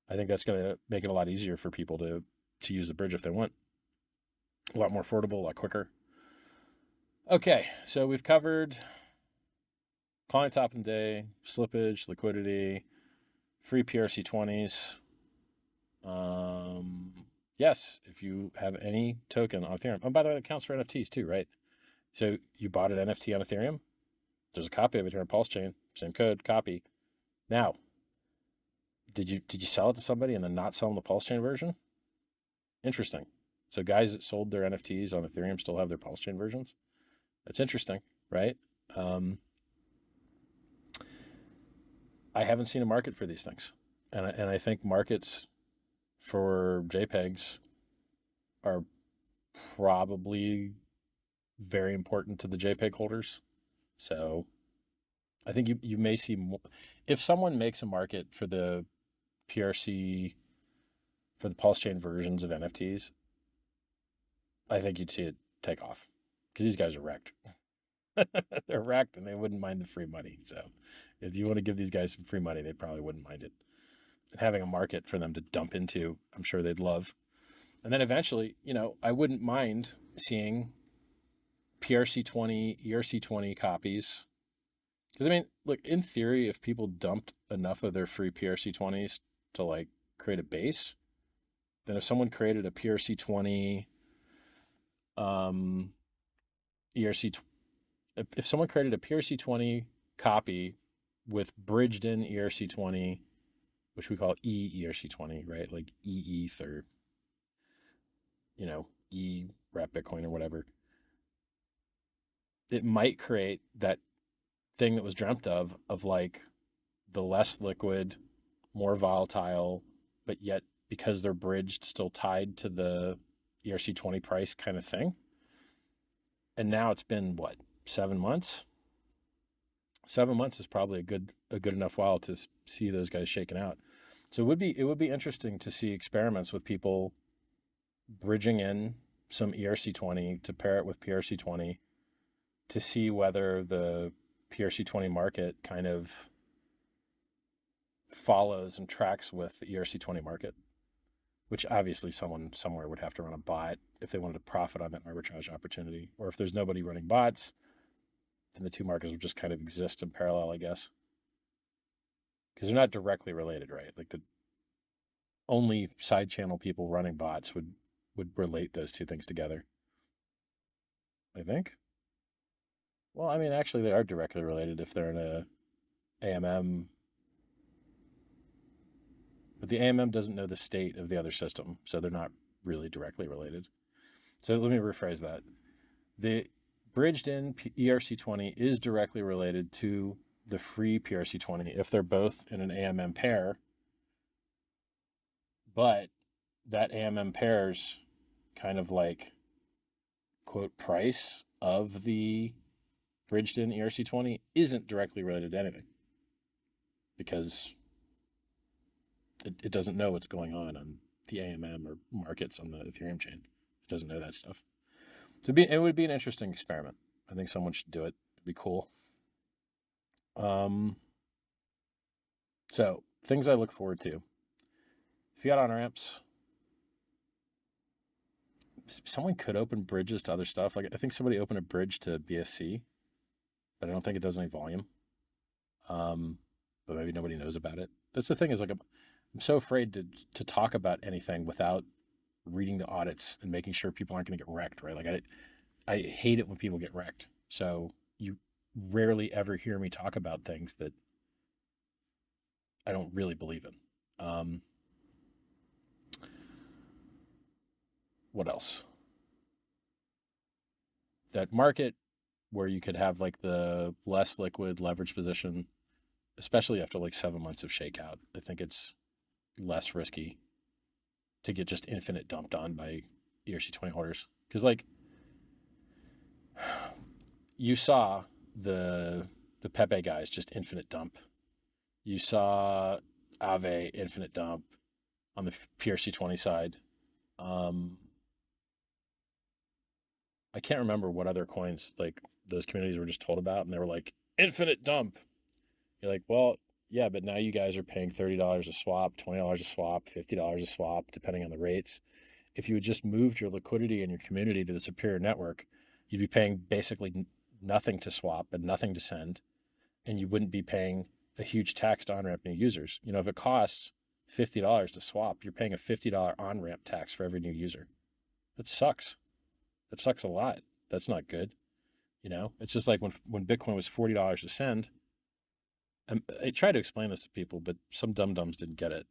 [SPEAKER 1] I think that's going to make it a lot easier for people to use the bridge if they want. A lot more affordable, a lot quicker. Okay, so we've covered client top of the day, slippage, liquidity, free PRC20s. Yes, if you have any token on Ethereum. Oh, by the way, that counts for NFTs too, right? So you bought an NFT on Ethereum. There's a copy of it here on Pulse Chain. Same code, copy. Now, did you sell it to somebody and then not sell them the Pulse Chain version? Interesting. So guys that sold their NFTs on Ethereum still have their Pulse Chain versions. That's interesting, right? I haven't seen a market for these things. And I think markets for JPEGs are probably very important to the JPEG holders. So I think you may see more, if someone makes a market for the PRC, for the pulse chain versions of NFTs, I think you'd see it take off because these guys are wrecked. They're wrecked and they wouldn't mind the free money. So if you want to give these guys some free money, they probably wouldn't mind it. And having a market for them to dump into, I'm sure they'd love. And then eventually, I wouldn't mind seeing PRC20, ERC20 copies. Because I mean, look, in theory, if people dumped enough of their free PRC20s to like create a base, then if someone created a PRC20, ERC, if someone created a PRC20 copy with bridged in ERC20, which we call ERC20, right? Like EETH or, rep Bitcoin or whatever, it might create that thing that was dreamt of like the less liquid, more volatile, but yet because they're bridged, still tied to the ERC20 price kind of thing. And now it's been what, 7 months? 7 months is probably a good enough while to see those guys shaken out. So it would be interesting to see experiments with people bridging in some ERC20 to pair it with PRC20 to see whether the PRC20 market kind of follows and tracks with the ERC20 market, which obviously someone somewhere would have to run a bot if they wanted to profit on that arbitrage opportunity. Or if there's nobody running bots, then the two markets would just kind of exist in parallel, I guess. Because they're not directly related, right? Like the only side channel people running bots would relate those two things together, I think. Well, I mean, actually, they are directly related if they're in a AMM, but the AMM doesn't know the state of the other system, so they're not really directly related. So let me rephrase that. The bridged in ERC20 is directly related to the free PRC20 if they're both in an AMM pair, but that AMM pair's kind of like, quote, price of the bridged in ERC20 isn't directly related to anything because it doesn't know what's going on the AMM or markets on the Ethereum chain. It doesn't know that stuff. So it would be an interesting experiment. I think someone should do it. It'd be cool. So things I look forward to. Fiat on-ramps. Someone could open bridges to other stuff. Like I think somebody opened a bridge to BSC, but I don't think it does any volume. But maybe nobody knows about it. That's the thing is like I'm so afraid to talk about anything without reading the audits and making sure people aren't going to get wrecked, right? Like I hate it when people get wrecked. So you rarely ever hear me talk about things that I don't really believe in. What else? That market where you could have like the less liquid leverage position, especially after like 7 months of shakeout, I think it's less risky to get just infinite dumped on by ERC20 holders. Because like you saw the Pepe guys just infinite dump. You saw Aave infinite dump on the PRC20 side. I can't remember what other coins like those communities were just told about, and they were like infinite dump. You're like, well, yeah, but now you guys are paying $30 a swap, $20 a swap, $50 a swap, depending on the rates. If you had just moved your liquidity and your community to the Superior network, you'd be paying basically nothing to swap and nothing to send, and you wouldn't be paying a huge tax to on-ramp new users. If it costs $50 to swap, you're paying a $50 on-ramp tax for every new user. That sucks. That sucks a lot. That's not good. It's just like when Bitcoin was $40 to send. I try to explain this to people, but some dum-dums didn't get it.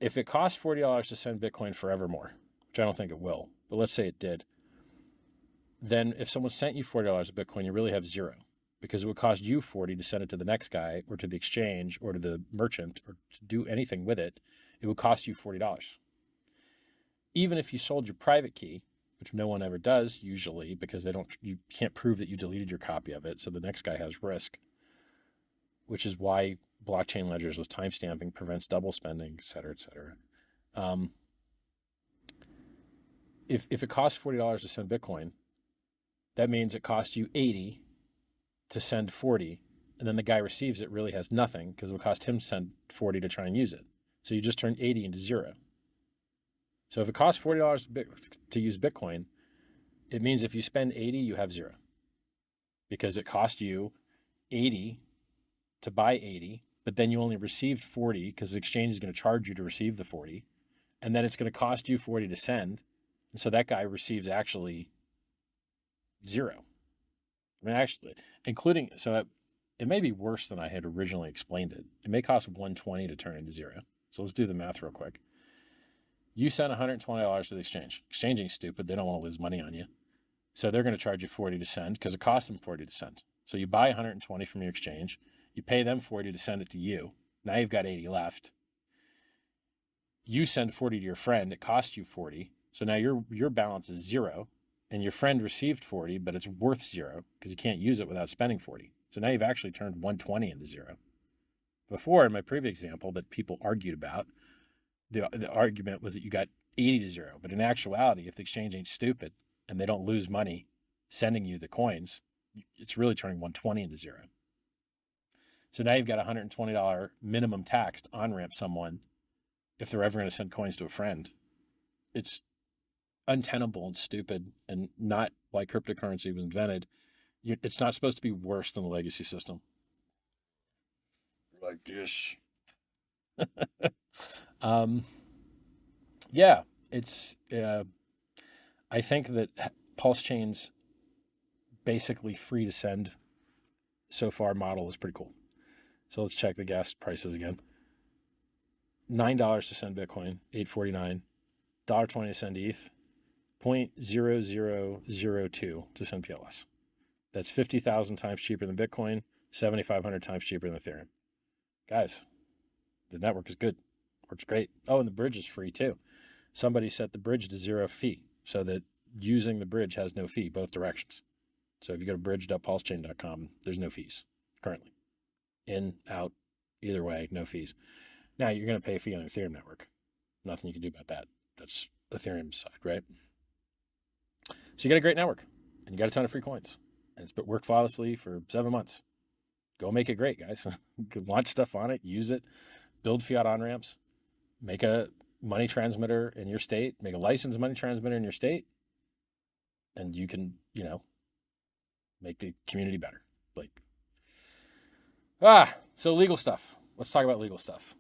[SPEAKER 1] If it costs $40 to send Bitcoin forevermore, which I don't think it will, but let's say it did, then if someone sent you $40 of Bitcoin, you really have zero because it would cost you $40 to send it to the next guy or to the exchange or to the merchant or to do anything with it. It would cost you $40. Even if you sold your private key, which no one ever does usually because you can't prove that you deleted your copy of it. So the next guy has risk, which is why blockchain ledgers with timestamping prevents double spending, et cetera, et cetera. If it costs $40 to send Bitcoin, that means it costs you 80 to send 40, and then the guy receives it really has nothing because it would cost him to send 40 to try and use it. So you just turned 80 into zero. So if it costs $40 to use Bitcoin, it means if you spend 80, you have zero because it cost you 80 to buy 80, but then you only received 40 because the exchange is going to charge you to receive the 40, and then it's going to cost you 40 to send. And so that guy receives actually zero. I mean, actually, including, so it may be worse than I had originally explained it. It may cost $120 to turn into zero. So let's do the math real quick. You send $120 to the exchange. Exchanging is stupid. They don't want to lose money on you. So they're going to charge you 40 to send because it costs them 40 to send. So you buy 120 from your exchange. You pay them 40 to send it to you. Now you've got 80 left. You send 40 to your friend. It costs you 40. So now your balance is zero. And your friend received 40, but it's worth zero because you can't use it without spending 40. So now you've actually turned 120 into zero. Before, in my previous example that people argued about, the argument was that you got 80 to zero. But in actuality, if the exchange ain't stupid and they don't lose money sending you the coins, it's really turning 120 into zero. So now you've got $120 minimum tax to on-ramp someone if they're ever going to send coins to a friend. It's untenable and stupid and not why cryptocurrency was invented. It's not supposed to be worse than the legacy system. Like this. Yeah, it's, I think that Pulse Chain's basically free to send so far model is pretty cool. So let's check the gas prices again. $9 to send Bitcoin, $8.49. $1.20 to send ETH, 0.0002 to send PLS. That's 50,000 times cheaper than Bitcoin, 7,500 times cheaper than Ethereum. Guys, the network is good. Works great. Oh, and the bridge is free too. Somebody set the bridge to 0 fee so that using the bridge has no fee, both directions. So if you go to bridge.pulsechain.com, there's no fees currently. In, out, either way, no fees. Now you're going to pay a fee on the Ethereum network. Nothing you can do about that. That's Ethereum's side, right? So you got a great network and you got a ton of free coins and it's been worked flawlessly for 7 months. Go make it great, guys. Launch stuff on it, use it, build fiat on-ramps, make a money transmitter in your state, make a licensed money transmitter in your state, and you can, make the community better. So legal stuff. Let's talk about legal stuff.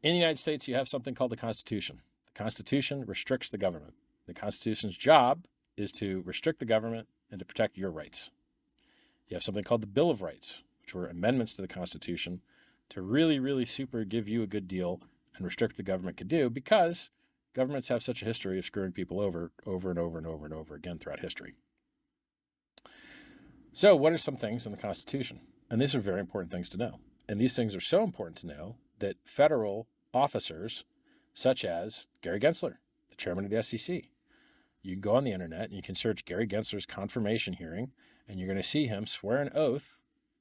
[SPEAKER 1] In the United States, you have something called the Constitution. The Constitution restricts the government. The Constitution's job is to restrict the government and to protect your rights. You have something called the Bill of Rights, which were amendments to the Constitution to really, really super give you a good deal and restrict what the government could do because governments have such a history of screwing people over and over and over and over again throughout history. So what are some things in the Constitution? And these are very important things to know. And these things are so important to know that federal officers, such as Gary Gensler, the chairman of the SEC, you can go on the internet and you can search Gary Gensler's confirmation hearing, and you're going to see him swear an oath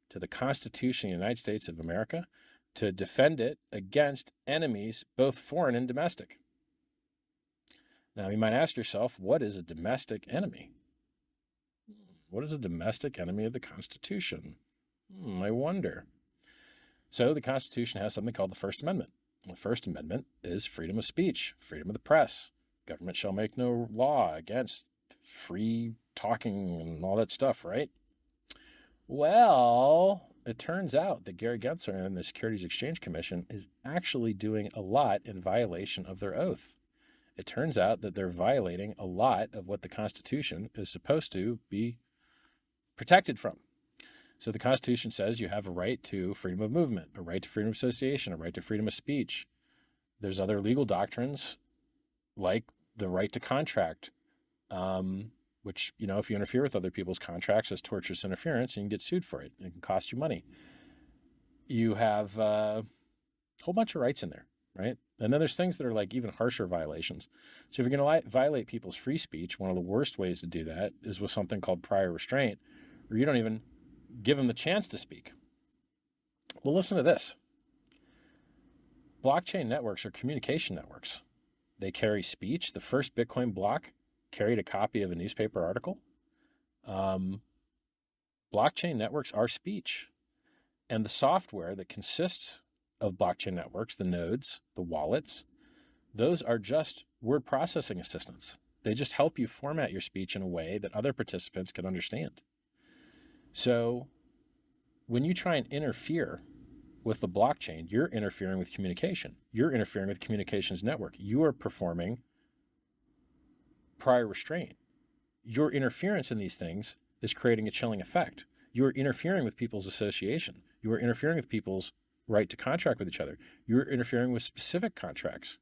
[SPEAKER 1] to the Constitution of the United States of America to defend it against enemies, both foreign and domestic. Now, you might ask yourself, what is a domestic enemy? What is a domestic enemy of the Constitution? I wonder. So the Constitution has something called the First Amendment. The First Amendment is freedom of speech, freedom of the press. Government shall make no law against free talking and all that stuff, right? Well, it turns out that Gary Gensler and the Securities Exchange Commission is actually doing a lot in violation of their oath. It turns out that they're violating a lot of what the Constitution is supposed to be protected from. So the Constitution says you have a right to freedom of movement, a right to freedom of association, a right to freedom of speech. There's other legal doctrines like the right to contract, which, if you interfere with other people's contracts as tortious interference, you can get sued for it. It can cost you money. You have a whole bunch of rights in there. right? And then there's things that are like even harsher violations. So if you're going to violate people's free speech, one of the worst ways to do that is with something called prior restraint, where you don't even give them the chance to speak. Well, listen to this. Blockchain networks are communication networks. They carry speech. The first Bitcoin block carried a copy of a newspaper article. Blockchain networks are speech. And the software that consists of blockchain networks, the nodes, the wallets, those are just word processing assistants. They just help you format your speech in a way that other participants can understand. So when you try and interfere with the blockchain, you're interfering with communication. You're interfering with communications network. You are performing prior restraint. Your interference in these things is creating a chilling effect. You are interfering with people's association. You are interfering with people's right to contract with each other. You're interfering with specific contracts.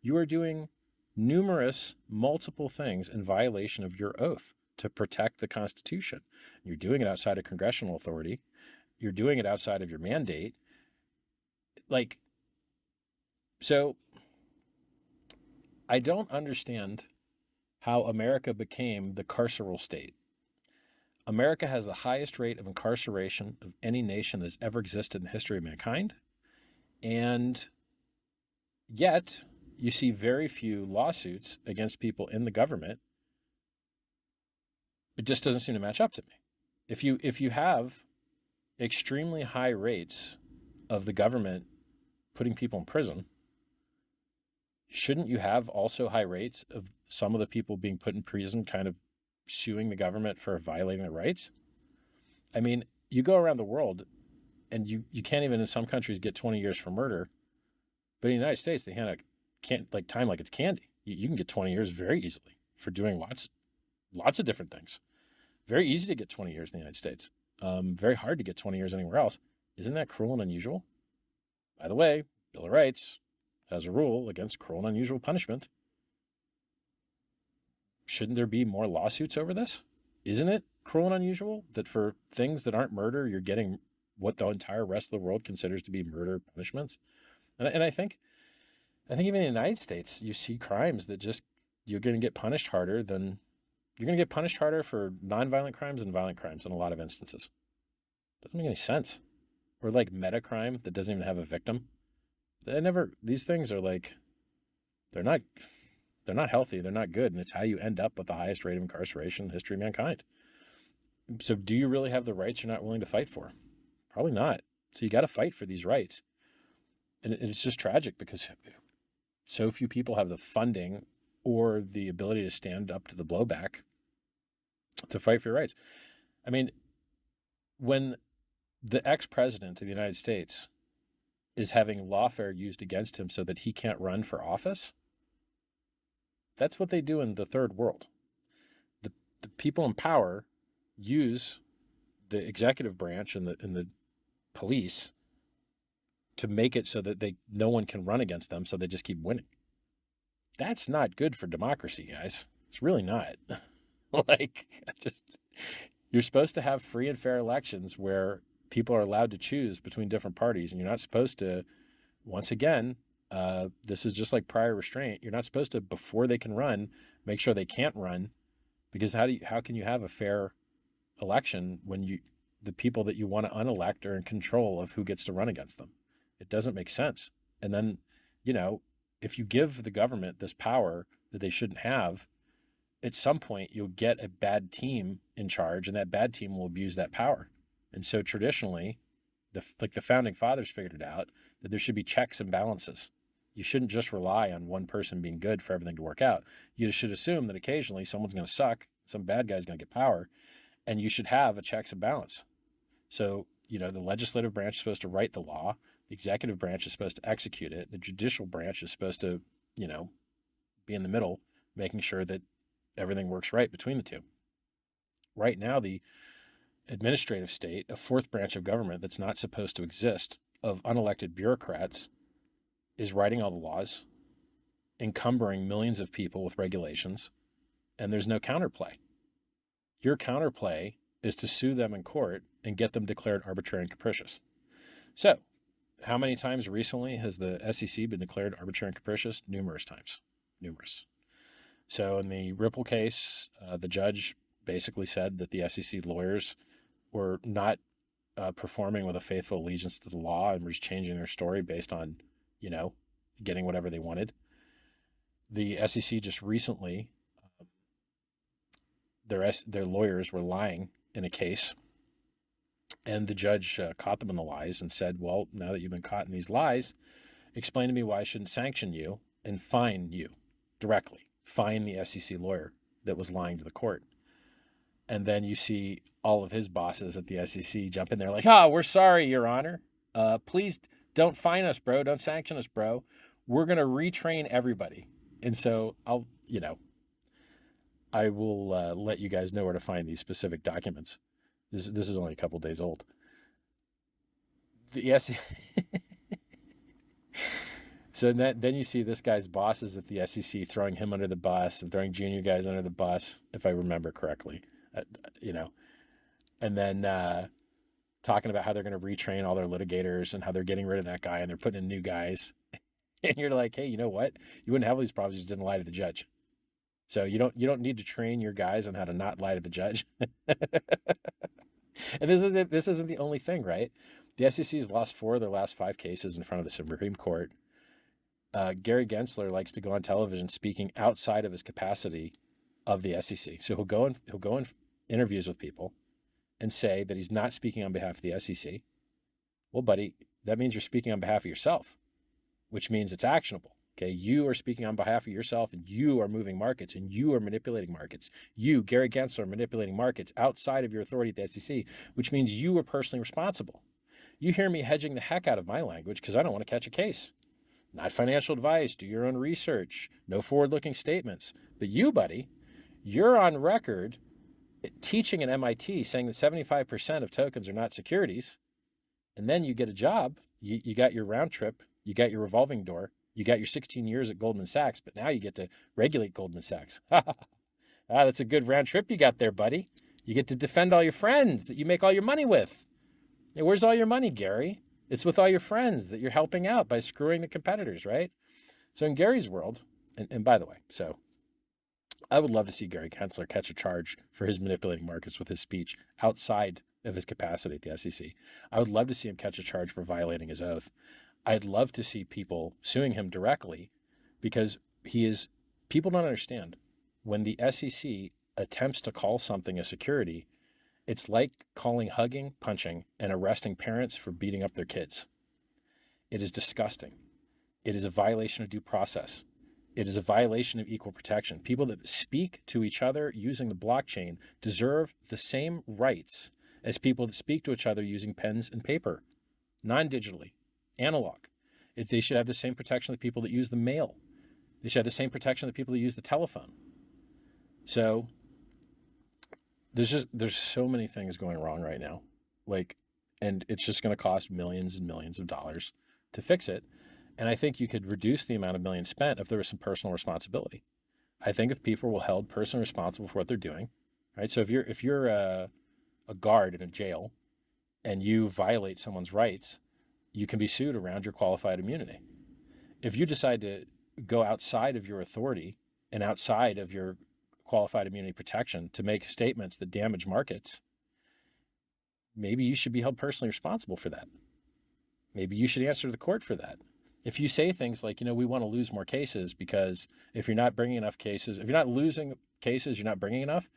[SPEAKER 1] You are doing numerous, multiple things in violation of your oath to protect the Constitution. You're doing it outside of congressional authority. You're doing it outside of your mandate. So I don't understand how America became the carceral state. America has the highest rate of incarceration of any nation that has ever existed in the history of mankind. And yet you see very few lawsuits against people in the government. It just doesn't seem to match up to me. If you have extremely high rates of the government putting people in prison, shouldn't you have also high rates of some of the people being put in prison kind of suing the government for violating their rights? I mean, you go around the world and you can't even in some countries get 20 years for murder, but in the United States, they hand out time like it's candy. You can get 20 years very easily for doing lots of different things. Very easy to get 20 years in the United States. Very hard to get 20 years anywhere else. Isn't that cruel and unusual? By the way, Bill of Rights has a rule against cruel and unusual punishment. Shouldn't there be more lawsuits over this? Isn't it cruel and unusual that for things that aren't murder, you're getting what the entire rest of the world considers to be murder punishments? And I think even in the United States, you see crimes that just, you're going to get punished harder for nonviolent crimes than violent crimes in a lot of instances. Doesn't make any sense. Or like meta crime that doesn't even have a victim. These things are like, they're not healthy. They're not good. And it's how you end up with the highest rate of incarceration in the history of mankind. So do you really have the rights you're not willing to fight for? Probably not. So you got to fight for these rights. And it's just tragic because so few people have the funding or the ability to stand up to the blowback to fight for your rights. I mean, when the ex-president of the United States is having lawfare used against him so that he can't run for office, that's what they do in the third world. The people in power use the executive branch and the police to make it so that no one can run against them, so they just keep winning. That's not good for democracy, guys. It's really not. You're supposed to have free and fair elections where people are allowed to choose between different parties, and you're not supposed to, once again, this is just like prior restraint. You're not supposed to, before they can run, make sure they can't run, because how can you have a fair election when the people that you want to unelect are in control of who gets to run against them? It doesn't make sense. And then, if you give the government this power that they shouldn't have, at some point you'll get a bad team in charge, and that bad team will abuse that power. And so traditionally, the founding fathers figured it out, that there should be checks and balances. You shouldn't just rely on one person being good for everything to work out. You should assume that occasionally someone's going to suck, some bad guy's going to get power, and you should have a checks and balance. So, the legislative branch is supposed to write the law. The executive branch is supposed to execute it. The judicial branch is supposed to, be in the middle, making sure that everything works right between the two. Right now, the administrative state, a fourth branch of government that's not supposed to exist, of unelected bureaucrats, is writing all the laws, encumbering millions of people with regulations, and there's no counterplay. Your counterplay is to sue them in court and get them declared arbitrary and capricious. So, how many times recently has the SEC been declared arbitrary and capricious? Numerous times. Numerous. So in the Ripple case, the judge basically said that the SEC lawyers were not performing with a faithful allegiance to the law and was changing their story based on, getting whatever they wanted. The SEC just recently, their lawyers were lying in a case, and the judge caught them in the lies and said, well, now that you've been caught in these lies, explain to me why I shouldn't sanction you and fine you directly. Fine the SEC lawyer that was lying to the court. And then you see all of his bosses at the SEC jump in there like, we're sorry, Your Honor. Please don't fine us, bro. Don't sanction us, bro. We're going to retrain everybody. And so I will let you guys know where to find these specific documents. This is only a couple days old. The SEC. So then you see this guy's bosses at the SEC throwing him under the bus and throwing junior guys under the bus, if I remember correctly, and then talking about how they're going to retrain all their litigators and how they're getting rid of that guy and they're putting in new guys. And you're like, hey, you know what? You wouldn't have all these problems if you just didn't lie to the judge. So you don't need to train your guys on how to not lie to the judge. And this isn't the only thing, right? The SEC's lost 4 of their last 5 cases in front of the Supreme Court. Gary Gensler likes to go on television speaking outside of his capacity of the SEC. So he'll go in interviews with people and say that he's not speaking on behalf of the SEC. Well, buddy, that means you're speaking on behalf of yourself, which means it's actionable. Okay, you are speaking on behalf of yourself, and you are moving markets, and you are manipulating markets. You, Gary Gensler, are manipulating markets outside of your authority at the SEC, which means you are personally responsible. You hear me hedging the heck out of my language because I don't want to catch a case. Not financial advice, do your own research, no forward-looking statements. But you, buddy, you're on record teaching at MIT saying that 75% of tokens are not securities, and then you get a job, you got your round trip, you got your revolving door, you got your 16 years at Goldman Sachs, but now you get to regulate Goldman Sachs. That's a good round trip you got there, buddy. You get to defend all your friends that you make all your money with. Hey, where's all your money, Gary? It's with all your friends that you're helping out by screwing the competitors, right? So in Gary's world, and by the way, so I would love to see Gary Gensler catch a charge for his manipulating markets with his speech outside of his capacity at the SEC. I would love to see him catch a charge for violating his oath. I'd love to see people suing him directly because people don't understand. When the SEC attempts to call something a security, it's like calling hugging, punching, and arresting parents for beating up their kids. It is disgusting. It is a violation of due process. It is a violation of equal protection. People that speak to each other using the blockchain deserve the same rights as people that speak to each other using pens and paper, non-digitally, analog. They should have the same protection of the people that use the mail. They should have the same protection of the people that use the telephone. So there's so many things going wrong right now, and it's just going to cost millions and millions of dollars to fix it. And I think you could reduce the amount of millions spent if there was some personal responsibility. I think if people were held personally responsible for what they're doing, right? So if you're a guard in a jail and you violate someone's rights, you can be sued around your qualified immunity. If you decide to go outside of your authority and outside of your qualified immunity protection to make statements that damage markets, maybe you should be held personally responsible for that. Maybe you should answer to the court for that. If you say things like, we want to lose more cases because if you're not bringing enough cases, if you're not losing cases, you're not bringing enough.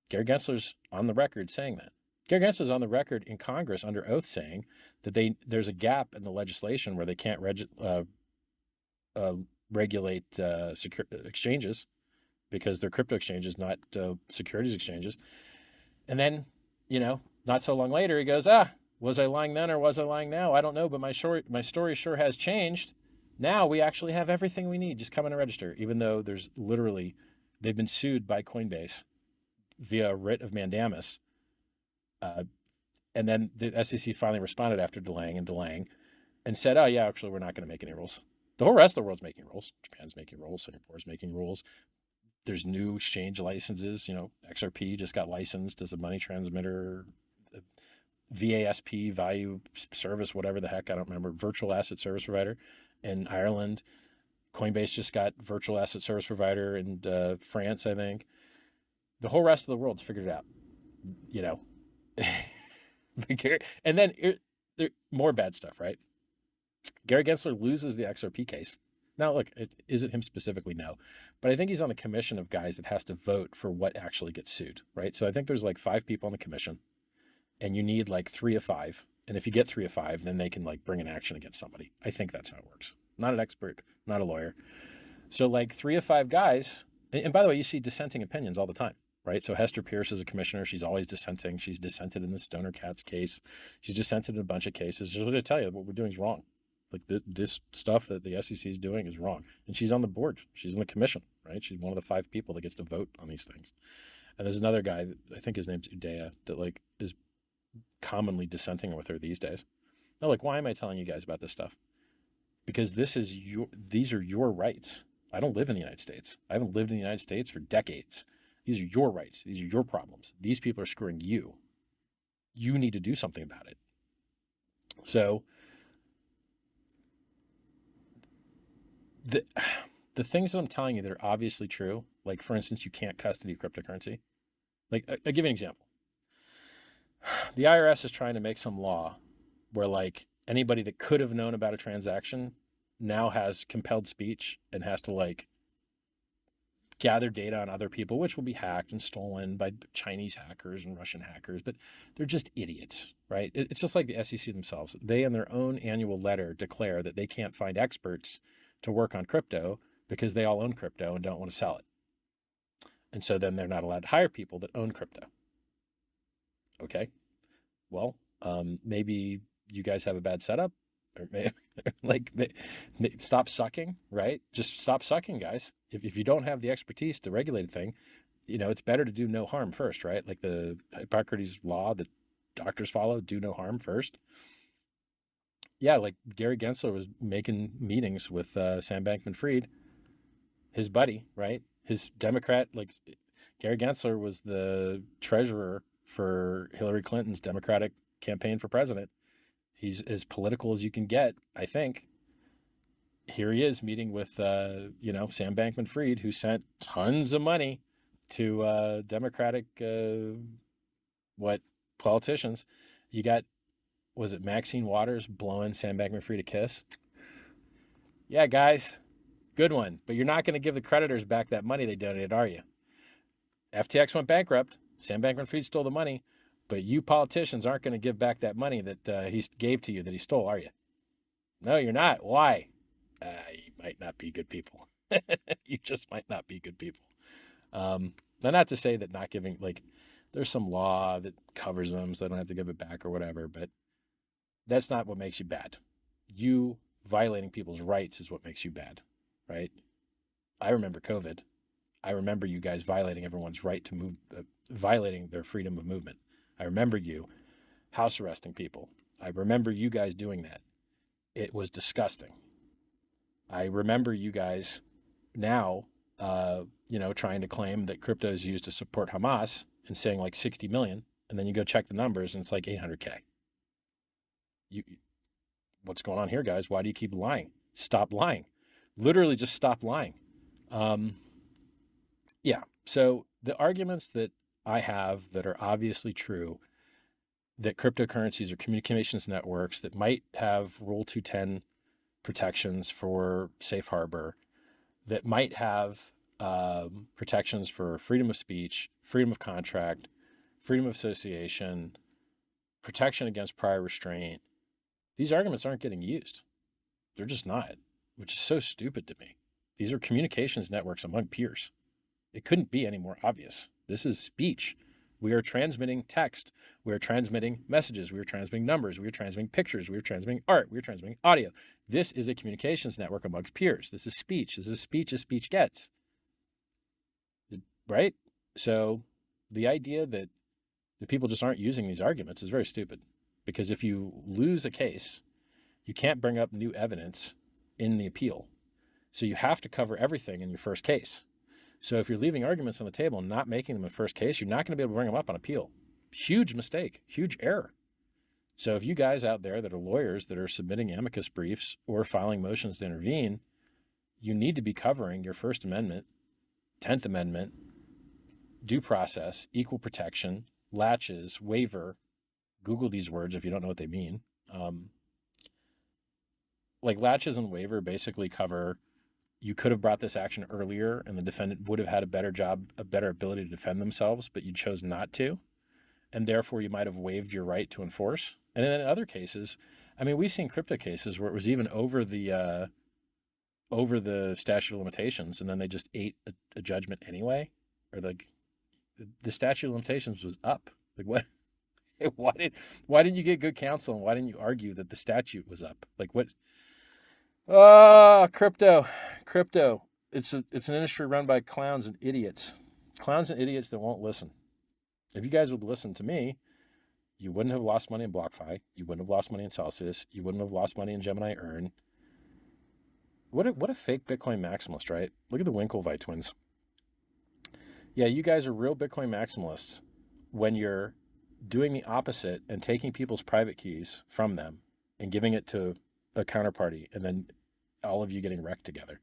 [SPEAKER 1] Gary Gensler's on the record saying that. Gary Gensler's on the record in Congress under oath saying that there's a gap in the legislation where they can't regulate exchanges because they're crypto exchanges, not securities exchanges. And then, not so long later, he goes, was I lying then or was I lying now? I don't know, but my story sure has changed. Now we actually have everything we need. Just come in and register, even though they've been sued by Coinbase via writ of mandamus. And then the SEC finally responded after delaying and said, oh yeah, actually we're not going to make any rules. The whole rest of the world's making rules. Japan's making rules. Singapore's making rules. There's new exchange licenses. XRP just got licensed as a money transmitter. VASP, value service, whatever the heck, I don't remember, virtual asset service provider in Ireland. Coinbase just got virtual asset service provider in France, I think. The whole rest of the world's figured it out, you know. And then there more bad stuff, right? Gary Gensler loses the XRP case. Now, look, is it him specifically? No. But I think he's on the commission of guys that has to vote for what actually gets sued, right? So I think there's like 5 people on the commission, and you need like 3 of 5. And if you get 3 of 5, then they can like bring an action against somebody. I think that's how it works. Not an expert, not a lawyer. So like 3 of 5 guys, and by the way, you see dissenting opinions all the time, right? So Hester Pierce is a commissioner. She's always dissenting. She's dissented in the Stoner Cats case. She's dissented in a bunch of cases. She's going to tell you what we're doing is wrong. Like this stuff that the SEC is doing is wrong. And she's on the board. She's in the commission, right? She's one of the 5 people that gets to vote on these things. And there's another guy, I think his name's Udaya, that like is commonly dissenting with her these days. Now, like, why am I telling you guys about this stuff? Because these are your rights. I don't live in the United States. I haven't lived in the United States for decades. These are your rights. These are your problems. These people are screwing you. You need to do something about it. So the things that I'm telling you that are obviously true, like for instance, you can't custody cryptocurrency. Like I'll give you an example. The IRS is trying to make some law where like anybody that could have known about a transaction now has compelled speech and has to like gather data on other people, which will be hacked and stolen by Chinese hackers and Russian hackers, but they're just idiots, right? It's just like the SEC themselves. They in their own annual letter declare that they can't find experts to work on crypto because they all own crypto and don't want to sell it. And so then they're not allowed to hire people that own crypto. Okay. Well, maybe you guys have a bad setup, or maybe like stop sucking, right? Just stop sucking, guys. If you don't have the expertise to regulate a thing, it's better to do no harm first, right? Like the Hippocrates law that doctors follow, do no harm first. Yeah, like Gary Gensler was making meetings with Sam Bankman-Fried, his buddy, right? His Democrat, like Gary Gensler was the treasurer for Hillary Clinton's Democratic campaign for president. He's as political as you can get, I think. Here he is meeting with, Sam Bankman-Fried, who sent tons of money to Democratic, politicians. You got, was it Maxine Waters blowing Sam Bankman-Fried a kiss? Yeah, guys, good one. But you're not going to give the creditors back that money they donated, are you? FTX went bankrupt. Sam Bankman-Fried stole the money. But you politicians aren't going to give back that money that he gave to you that he stole, are you? No, you're not. Why? You might not be good people. You just might not be good people. Now, not to say that not giving, like, there's some law that covers them so they don't have to give it back or whatever, but that's not what makes you bad. You violating people's rights is what makes you bad, right? I remember COVID. I remember you guys violating everyone's right to move, violating their freedom of movement. I remember you house arresting people. I remember you guys doing that. It was disgusting. I remember you guys now, trying to claim that crypto is used to support Hamas and saying like 60 million, and then you go check the numbers and it's like 800K. What's going on here, guys? Why do you keep lying? Stop lying. Literally just stop lying. So the arguments that I have that are obviously true, that cryptocurrencies are communications networks that might have Rule 210 protections for safe harbor, that might have protections for freedom of speech, freedom of contract, freedom of association, protection against prior restraint. These arguments aren't getting used. They're just not, which is so stupid to me. These are communications networks among peers. It couldn't be any more obvious. This is speech. We are transmitting text. We are transmitting messages. We are transmitting numbers. We are transmitting pictures. We are transmitting art. We are transmitting audio. This is a communications network amongst peers. This is speech. This is speech as speech gets. Right? So the idea that the people just aren't using these arguments is very stupid, because if you lose a case, you can't bring up new evidence in the appeal. So you have to cover everything in your first case. So if you're leaving arguments on the table and not making them in the first case, you're not going to be able to bring them up on appeal. Huge mistake, huge error. So if you guys out there that are lawyers that are submitting amicus briefs or filing motions to intervene, you need to be covering your First Amendment, 10th Amendment, due process, equal protection, latches, waiver. Google these words if you don't know what they mean. Like latches and waiver basically cover, you could have brought this action earlier and the defendant would have had a better job, a better ability to defend themselves, but you chose not to. And therefore you might have waived your right to enforce. And then in other cases, I mean, we've seen crypto cases where it was even over the statute of limitations, and then they just ate a judgment anyway, or like the statute of limitations was up. Like what? Why didn't you get good counsel, and why didn't you argue that the statute was up? Like what? Crypto. It's an industry run by clowns and idiots that won't listen. If you guys would listen to me, you wouldn't have lost money in BlockFi. You wouldn't have lost money in Celsius. You wouldn't have lost money in Gemini Earn. What a fake Bitcoin maximalist, right? Look at the Winklevi twins. Yeah, you guys are real Bitcoin maximalists when you're doing the opposite and taking people's private keys from them and giving it to a counterparty, and then all of you getting wrecked together.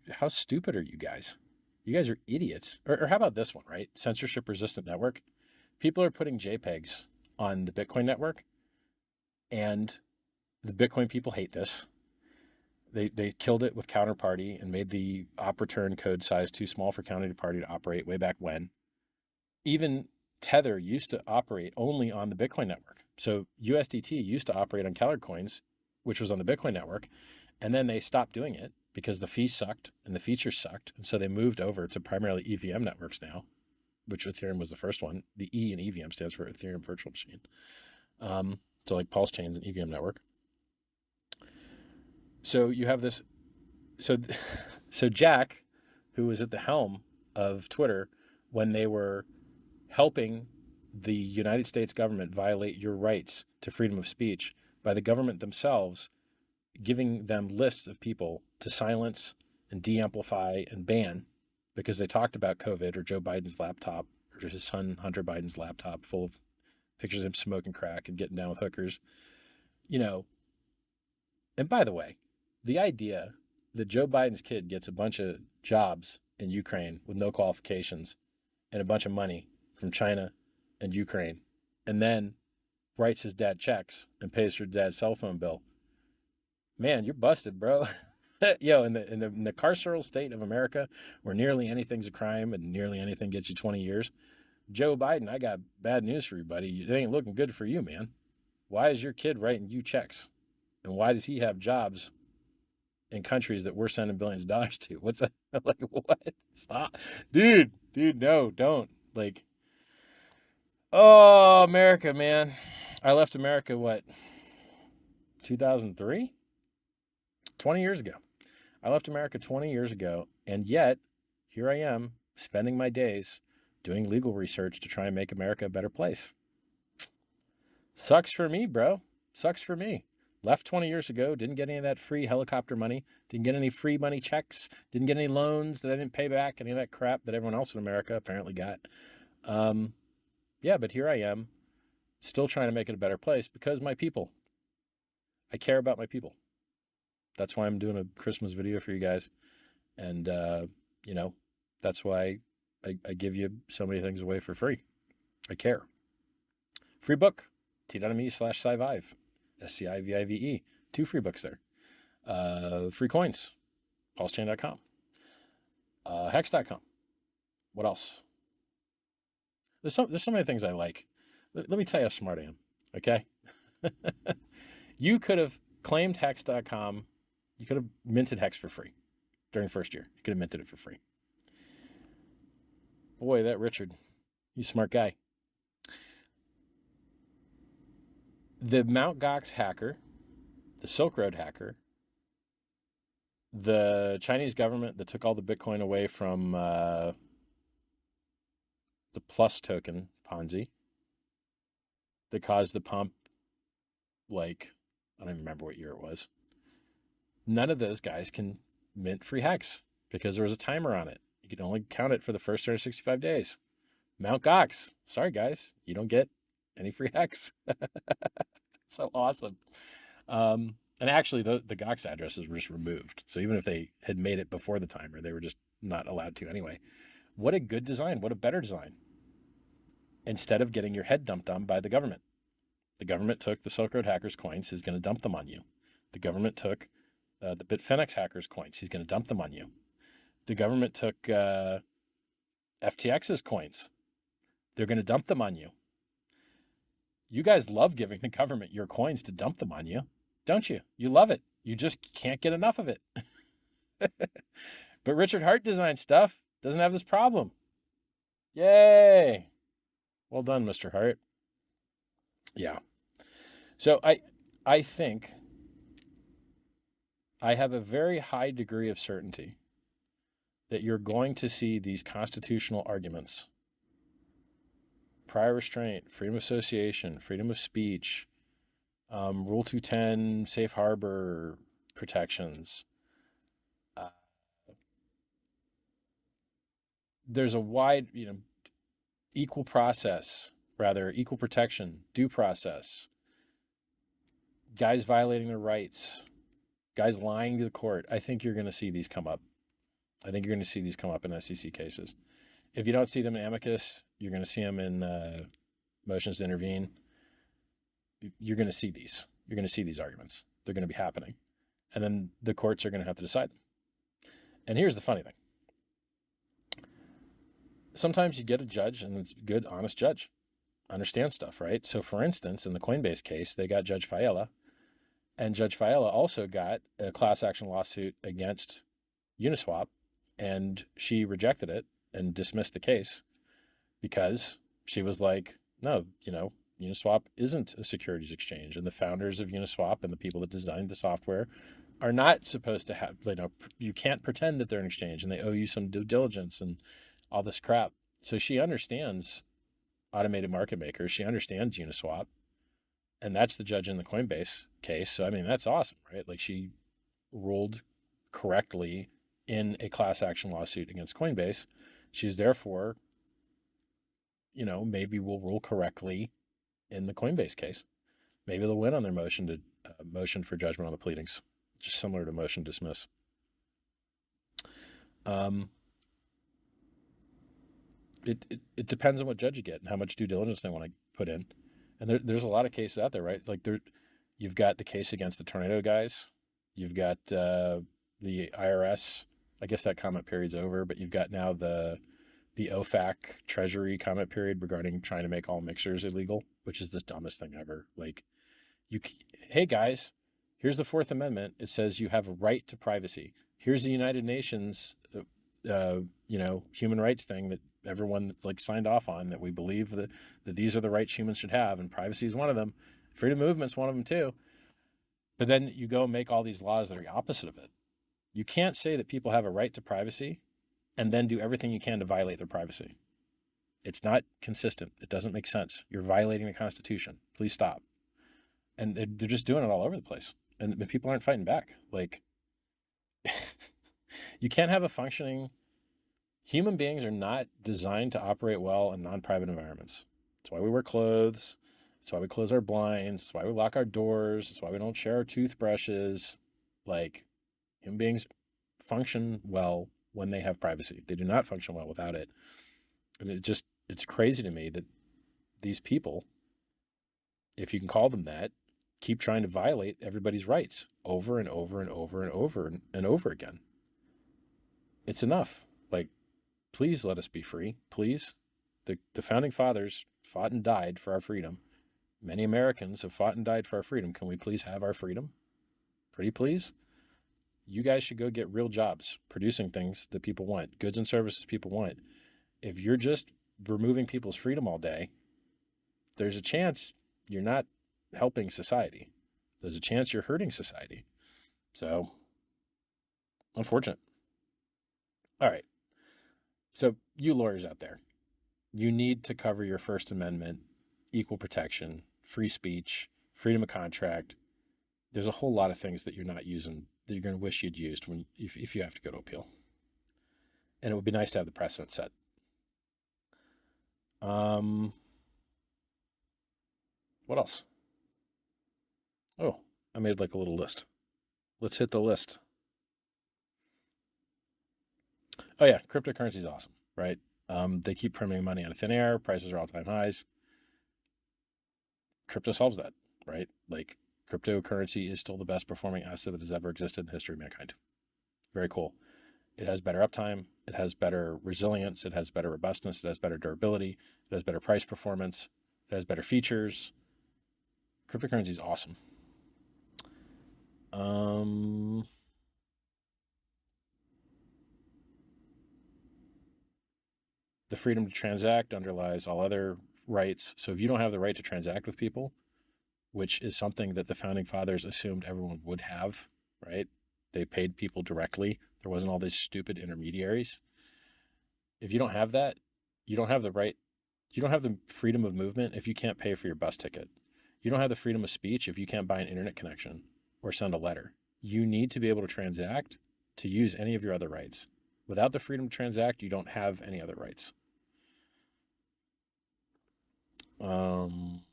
[SPEAKER 1] How stupid are you guys? You guys are idiots. Or how about this one, right? Censorship resistant network. People are putting JPEGs on the Bitcoin network, and the Bitcoin people hate this. They killed it with Counterparty and made the op return code size too small for Counterparty to operate way back when. Even Tether used to operate only on the Bitcoin network. So USDT used to operate on Keller Coins, which was on the Bitcoin network. And then they stopped doing it because the fees sucked and the features sucked. And so they moved over to primarily EVM networks now, which Ethereum was the first one. The E in EVM stands for Ethereum Virtual Machine. So like Pulse Chain's an EVM network. So you have this. So Jack, who was at the helm of Twitter when they were helping the United States government violate your rights to freedom of speech by the government themselves giving them lists of people to silence and de-amplify and ban because they talked about COVID or Joe Biden's laptop or his son Hunter Biden's laptop full of pictures of him smoking crack and getting down with hookers, And by the way, the idea that Joe Biden's kid gets a bunch of jobs in Ukraine with no qualifications and a bunch of money from China and Ukraine, and then writes his dad checks and pays for dad's cell phone bill. Man, you're busted, bro. In the carceral state of America, where nearly anything's a crime and nearly anything gets you 20 years, Joe Biden, I got bad news for you, buddy. It ain't looking good for you, man. Why is your kid writing you checks? And why does he have jobs in countries that we're sending billions of dollars to? What's that? Like, what? Stop. Dude, no, don't. Like, oh, America, man. I left America, 2003? 20 years ago. I left America 20 years ago, and yet here I am spending my days doing legal research to try and make America a better place. Sucks for me, bro. Sucks for me. Left 20 years ago, didn't get any of that free helicopter money, didn't get any free money checks, didn't get any loans that I didn't pay back, any of that crap that everyone else in America apparently got. But here I am, still trying to make it a better place because my people. I care about my people. That's why I'm doing a Christmas video for you guys. And, that's why I give you so many things away for free. I care. Free book, t.me/Scivive, SCIVIVE. 2 free books there. Free coins, pulsechain.com, hex.com. What else? There's so many things I like. Let me tell you how smart I am, okay? You could have claimed hex.com. You could have minted Hex for free during the first year. You could have minted it for free. Boy, that Richard, he's a smart guy. The Mt. Gox hacker, the Silk Road hacker, the Chinese government that took all the Bitcoin away from the Plus token Ponzi that caused the pump, I don't even remember what year it was. None of those guys can mint free Hex because there was a timer on it. You could only count it for the first 365 days. Mt. Gox, sorry guys, you don't get Any free hacks? So awesome. And actually, the GOX addresses were just removed. So even if they had made it before the timer, they were just not allowed to anyway. What a good design. What a better design. Instead of getting your head dumped on by the government. The government took the Silk Road hackers' coins. He's going to dump them on you. The government took the Bitfinex hackers' coins. He's going to dump them on you. The government took FTX's coins. They're going to dump them on you. You guys love giving the government your coins to dump them on you, don't you? You love it. You just can't get enough of it. But Richard Heart design stuff doesn't have this problem. Yay. Well done, Mr. Hart. Yeah. So I think I have a very high degree of certainty that you're going to see these constitutional arguments, prior restraint, freedom of association, freedom of speech, Rule 210, safe harbor protections. There's a wide, equal protection, due process, guys violating their rights, guys lying to the court. I think you're going to see these come up. I think you're going to see these come up in SEC cases. If you don't see them in amicus, you're going to see them in motions to intervene. You're going to see these. You're going to see these arguments. They're going to be happening. And then the courts are going to have to decide them. And here's the funny thing. Sometimes you get a judge, and it's a good, honest judge. Understands stuff, right? So for instance, in the Coinbase case, they got Judge Fiala. And Judge Fiala also got a class action lawsuit against Uniswap. And she rejected it and dismissed the case because she was like, no, Uniswap isn't a securities exchange. And the founders of Uniswap and the people that designed the software are not supposed to have, you can't pretend that they're an exchange, and they owe you some due diligence and all this crap. So she understands automated market makers. She understands Uniswap. And that's the judge in the Coinbase case. So, that's awesome, right? Like, she ruled correctly in a class action lawsuit against Coinbase. She's therefore, maybe will rule correctly in the Coinbase case. Maybe they'll win on their motion for judgment on the pleadings, just similar to motion dismiss. It depends on what judge you get and how much due diligence they want to put in. And there's a lot of cases out there, right? Like you've got the case against the Tornado guys. You've got the IRS. I guess that comment period's over, but you've got now the OFAC Treasury comment period regarding trying to make all mixers illegal, which is the dumbest thing ever. Like, hey guys, here's the Fourth Amendment. It says you have a right to privacy. Here's the United Nations, human rights thing that everyone signed off on, that we believe that these are the rights humans should have, and privacy is one of them. Freedom of movement's one of them too. But then you go make all these laws that are the opposite of it. You can't say that people have a right to privacy and then do everything you can to violate their privacy. It's not consistent. It doesn't make sense. You're violating the Constitution. Please stop. And they're just doing it all over the place. And people aren't fighting back. You can't have a functioning... Human beings are not designed to operate well in non-private environments. That's why we wear clothes. That's why we close our blinds. That's why we lock our doors. That's why we don't share our toothbrushes. Human beings function well when they have privacy. They do not function well without it. And it's crazy to me that these people, if you can call them that, keep trying to violate everybody's rights over and over and over and over and over again. It's enough. Please let us be free. Please. The founding fathers fought and died for our freedom. Many Americans have fought and died for our freedom. Can we please have our freedom? Pretty please? You guys should go get real jobs, producing things that people want, goods and services people want. If you're just removing people's freedom all day, there's a chance you're not helping society. There's a chance you're hurting society. So, unfortunate. All right. So you lawyers out there, you need to cover your First Amendment, equal protection, free speech, freedom of contract. There's a whole lot of things that you're not using that you're going to wish you'd used if you have to go to appeal. And it would be nice to have the precedent set. What else? Oh, I made like a little list. Let's hit the list. Oh yeah, cryptocurrency is awesome, right? They keep printing money out of thin air. Prices are all-time highs. Crypto solves that, right? Like cryptocurrency is still the best performing asset that has ever existed in the history of mankind. Very cool. It has better uptime. It has better resilience. It has better robustness. It has better durability. It has better price performance. It has better features. Cryptocurrency is awesome. The freedom to transact underlies all other rights. So if you don't have the right to transact with people, which is something that the founding fathers assumed everyone would have, right? They paid people directly. There wasn't all these stupid intermediaries. If you don't have that, you don't have the right, you don't have the freedom of movement if you can't pay for your bus ticket. You don't have the freedom of speech if you can't buy an internet connection or send a letter. You need to be able to transact to use any of your other rights. Without the freedom to transact, you don't have any other rights. Man,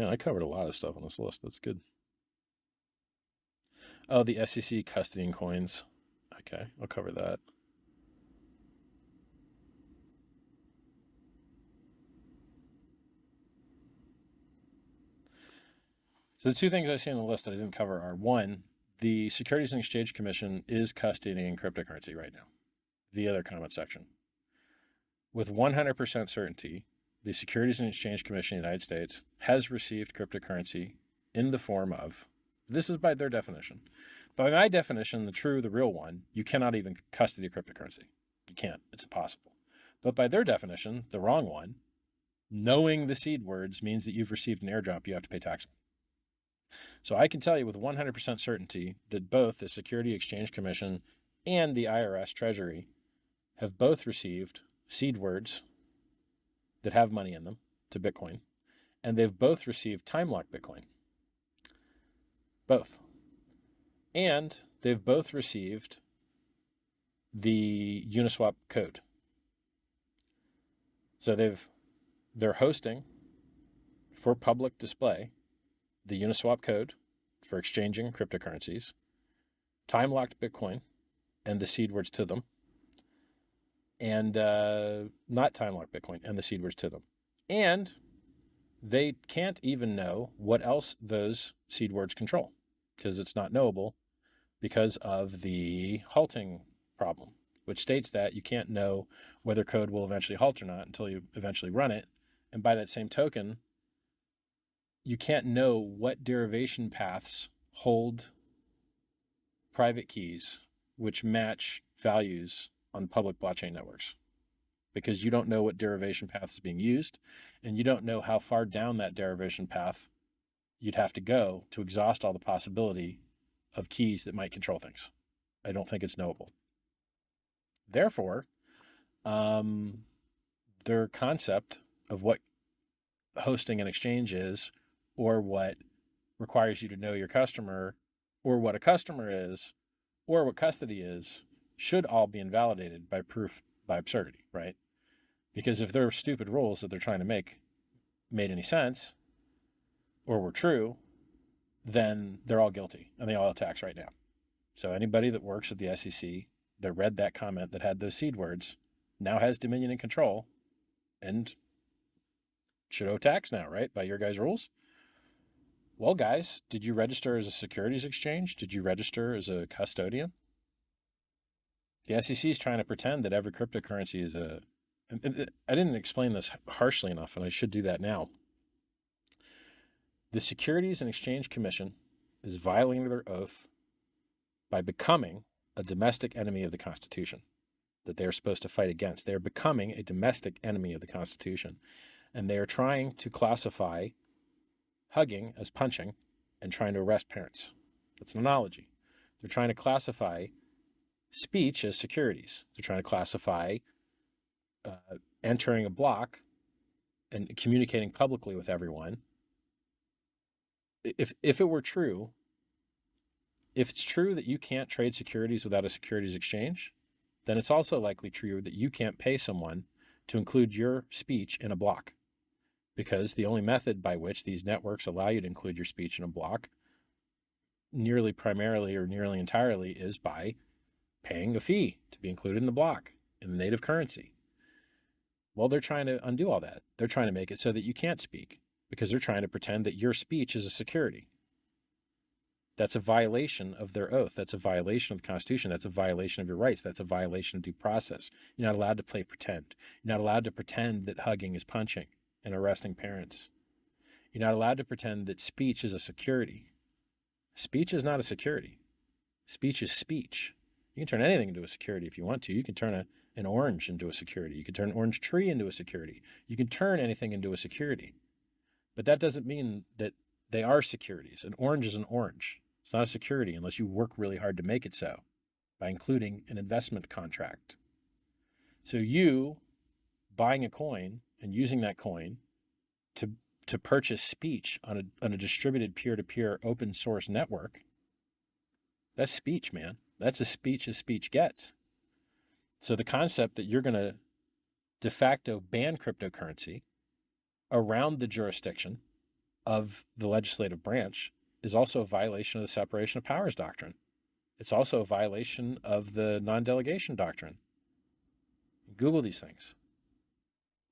[SPEAKER 1] I covered a lot of stuff on this list. That's good. Oh, the SEC custodying coins. Okay, I'll cover that. So the two things I see on the list that I didn't cover are, one, the Securities and Exchange Commission is custodying cryptocurrency right now via their comment section. With 100% certainty, the Securities and Exchange Commission of the United States has received cryptocurrency in the form of, this is by their definition. By my definition, the real one, you cannot even custody cryptocurrency. You can't. It's impossible. But by their definition, the wrong one, knowing the seed words means that you've received an airdrop you have to pay tax on. So I can tell you with 100% certainty that both the Security Exchange Commission and the IRS Treasury have both received seed words that have money in them to Bitcoin, and they've both received time-locked Bitcoin. Both. And they've both received the Uniswap code. So they're hosting for public display the Uniswap code for exchanging cryptocurrencies, time-locked Bitcoin, and the seed words to them, and not time-locked Bitcoin and the seed words to them. And they can't even know what else those seed words control because it's not knowable because of the halting problem, which states that you can't know whether code will eventually halt or not until you eventually run it. And by that same token, you can't know what derivation paths hold private keys which match values on public blockchain networks, because you don't know what derivation path is being used, and you don't know how far down that derivation path you'd have to go to exhaust all the possibility of keys that might control things. I don't think it's knowable. Therefore, their concept of what hosting an exchange is, or what requires you to know your customer, or what a customer is, or what custody is, should all be invalidated by proof by absurdity, right? Because if their stupid rules that they're trying to make made any sense or were true, then they're all guilty and they all have tax right now. So anybody that works at the SEC that read that comment that had those seed words now has dominion and control and should owe tax now, right? By your guys' rules. Well, guys, did you register as a securities exchange? Did you register as a custodian? The SEC is trying to pretend that every cryptocurrency is a... I didn't explain this harshly enough, and I should do that now. The Securities and Exchange Commission is violating their oath by becoming a domestic enemy of the Constitution that they are supposed to fight against. They are becoming a domestic enemy of the Constitution, and they are trying to classify hugging as punching and trying to arrest parents. That's an analogy. They're trying to classify speech as securities. They're trying to classify entering a block and communicating publicly with everyone. If it were true, if it's true that you can't trade securities without a securities exchange, then it's also likely true that you can't pay someone to include your speech in a block. because the only method by which these networks allow you to include your speech in a block nearly primarily or nearly entirely is by paying a fee to be included in the block in the native currency. Well, they're trying to undo all that. They're trying to make it so that you can't speak because they're trying to pretend that your speech is a security. That's a violation of their oath. That's a violation of the Constitution. That's a violation of your rights. That's a violation of due process. You're not allowed to play pretend. You're not allowed to pretend that hugging is punching and arresting parents. You're not allowed to pretend that speech is a security. Speech is not a security. Speech is speech. You can turn anything into a security if you want to. You can turn an orange into a security. You can turn an orange tree into a security. You can turn anything into a security. But that doesn't mean that they are securities. An orange is an orange. It's not a security unless you work really hard to make it so by including an investment contract. So you buying a coin and using that coin to purchase speech on a distributed peer-to-peer open source network, that's speech, man. That's as speech gets. So the concept that you're going to de facto ban cryptocurrency around the jurisdiction of the legislative branch is also a violation of the separation of powers doctrine. It's also a violation of the non-delegation doctrine. Google these things.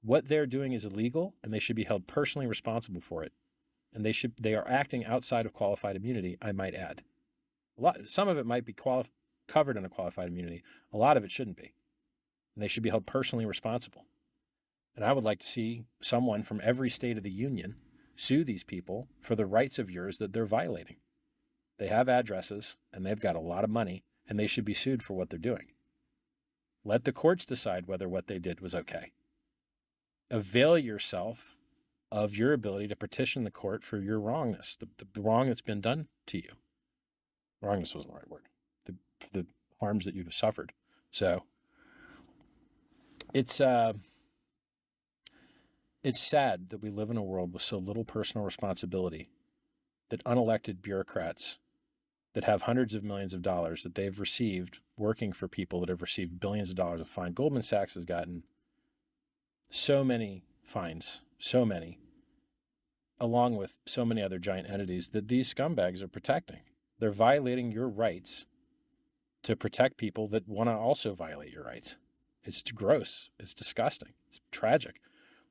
[SPEAKER 1] What they're doing is illegal, and they should be held personally responsible for it. And they are acting outside of qualified immunity, I might add. Some of it might be covered under qualified immunity. A lot of it shouldn't be. And they should be held personally responsible. And I would like to see someone from every state of the union sue these people for the rights of yours that they're violating. They have addresses, and they've got a lot of money, and they should be sued for what they're doing. Let the courts decide whether what they did was okay. Avail yourself of your ability to petition the court for your wrongness, the wrong that's been done to you. Wrongness wasn't the right word. The harms that you've suffered. So it's sad that we live in a world with so little personal responsibility, that unelected bureaucrats that have hundreds of millions of dollars that they've received working for people that have received billions of dollars of fine. Goldman Sachs has gotten so many fines, so many, along with so many other giant entities that these scumbags are protecting. They're violating your rights to protect people that want to also violate your rights. It's gross. It's disgusting. It's tragic.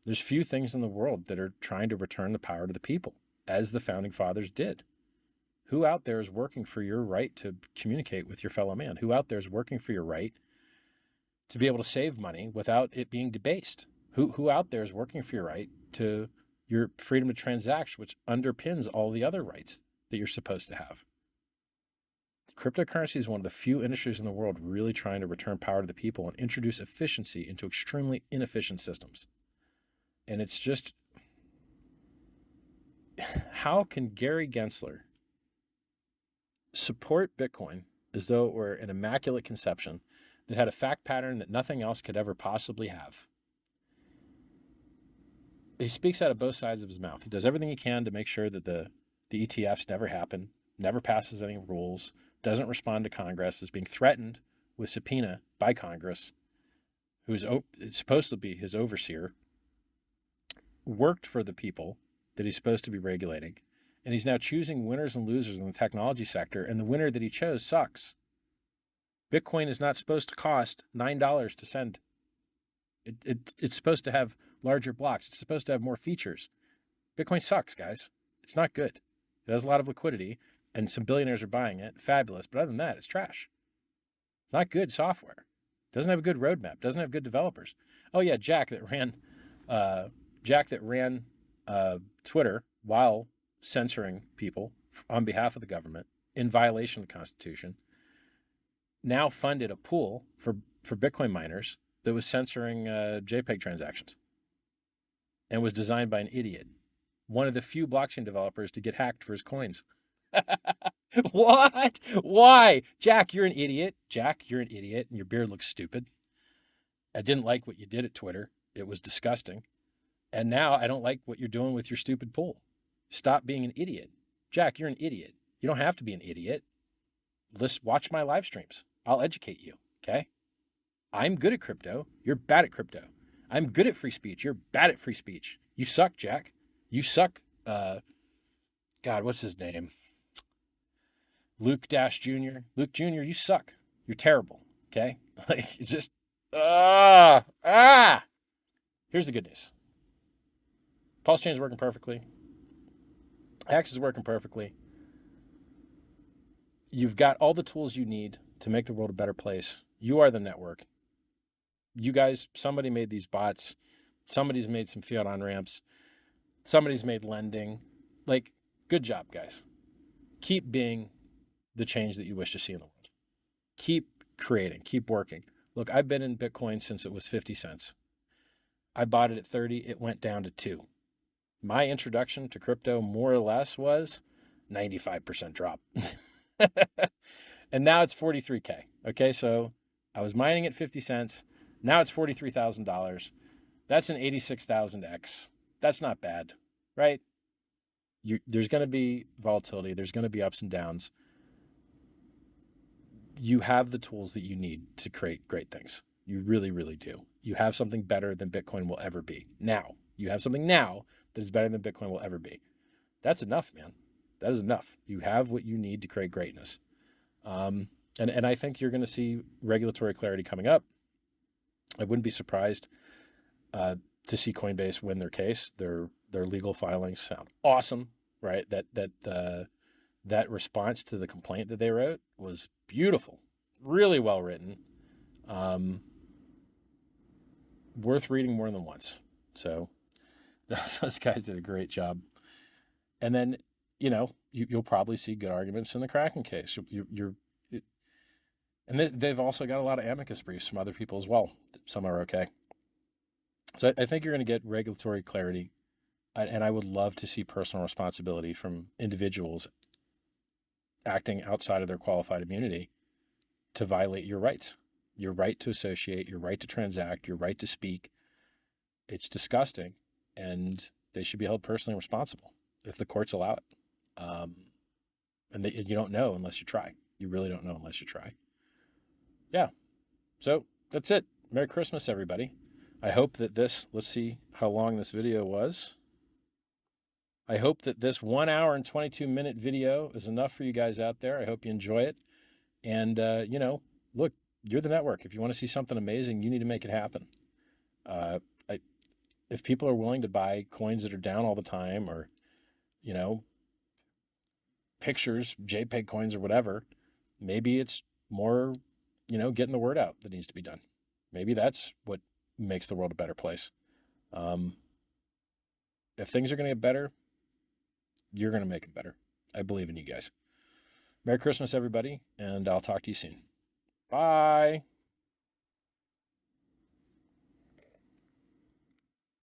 [SPEAKER 1] There's few things in the world that are trying to return the power to the people, as the founding fathers did. Who out there is working for your right to communicate with your fellow man? Who out there is working for your right to be able to save money without it being debased? Who out there is working for your right to your freedom to transact, which underpins all the other rights that you're supposed to have? Cryptocurrency is one of the few industries in the world really trying to return power to the people and introduce efficiency into extremely inefficient systems. And it's just, how can Gary Gensler support Bitcoin as though it were an immaculate conception that had a fact pattern that nothing else could ever possibly have? He speaks out of both sides of his mouth. He does everything he can to make sure that the ETFs never happen, never passes any rules, doesn't respond to Congress, is being threatened with subpoena by Congress, who's supposed to be his overseer, worked for the people that he's supposed to be regulating, and he's now choosing winners and losers in the technology sector, and the winner that he chose sucks. Bitcoin is not supposed to cost $9 to send. It's supposed to have larger blocks. It's supposed to have more features. Bitcoin sucks, guys. It's not good. It has a lot of liquidity, and some billionaires are buying it. Fabulous. But other than that, it's trash. It's not good software. It doesn't have a good roadmap. It doesn't have good developers. Oh yeah, Jack that ran Twitter while censoring people on behalf of the government in violation of the Constitution, now funded a pool for Bitcoin miners that was censoring JPEG transactions and was designed by an idiot, one of the few blockchain developers to get hacked for his coins. What? Why? Jack, you're an idiot. Jack, you're an idiot, and your beard looks stupid. I didn't like what you did at Twitter. It was disgusting. And now I don't like what you're doing with your stupid pool. Stop being an idiot. Jack, you're an idiot. You don't have to be an idiot. Watch my live streams. I'll educate you, okay? I'm good at crypto. You're bad at crypto. I'm good at free speech. You're bad at free speech. You suck, Jack. You suck. God, what's his name? Luke Dash Jr. Luke Jr., you suck. You're terrible. Okay? Like, it's just, Here's the good news. Pulse chain is working perfectly. Hex is working perfectly. You've got all the tools you need to make the world a better place. You are the network. You guys, somebody made these bots. Somebody's made some fiat on ramps. Somebody's made lending. Like, good job, guys. Keep being the change that you wish to see in the world. Keep creating, keep working. Look, I've been in Bitcoin since it was 50 cents. I bought it at 30. It went down to 2. My introduction to crypto more or less was 95% drop. And now it's 43K. Okay, so I was mining at 50 cents. Now it's $43,000. That's an 86,000x. That's not bad, right? There's going to be volatility. There's going to be ups and downs. You have the tools that you need to create great things. You really, really do. You have something better than Bitcoin will ever be. Now, you have something now that is better than Bitcoin will ever be. That's enough, man. That is enough. You have what you need to create greatness. And I think you're going to see regulatory clarity coming up. I wouldn't be surprised to see Coinbase win their case. Their legal filings sound awesome, right? That response to the complaint that they wrote was beautiful, really well written, worth reading more than once. So those guys did a great job. And then, you'll probably see good arguments in the Kraken case. And they've also got a lot of amicus briefs from other people as well. Some are okay. So I think you're going to get regulatory clarity, and I would love to see personal responsibility from individuals acting outside of their qualified immunity to violate your rights, your right to associate, your right to transact, your right to speak. It's disgusting, and they should be held personally responsible if the courts allow it. And you don't know unless you try. You really don't know unless you try. Yeah. So that's it. Merry Christmas, everybody. I hope that let's see how long this video was. I hope that this 1 hour and 22-minute video is enough for you guys out there. I hope you enjoy it. And, look, you're the network. If you want to see something amazing, you need to make it happen. If people are willing to buy coins that are down all the time, or, pictures, JPEG coins or whatever, maybe it's more, getting the word out that needs to be done. Maybe that's what makes the world a better place. If things are going to get better, you're going to make it better. I believe in you guys. Merry Christmas, everybody, and I'll talk to you soon. Bye.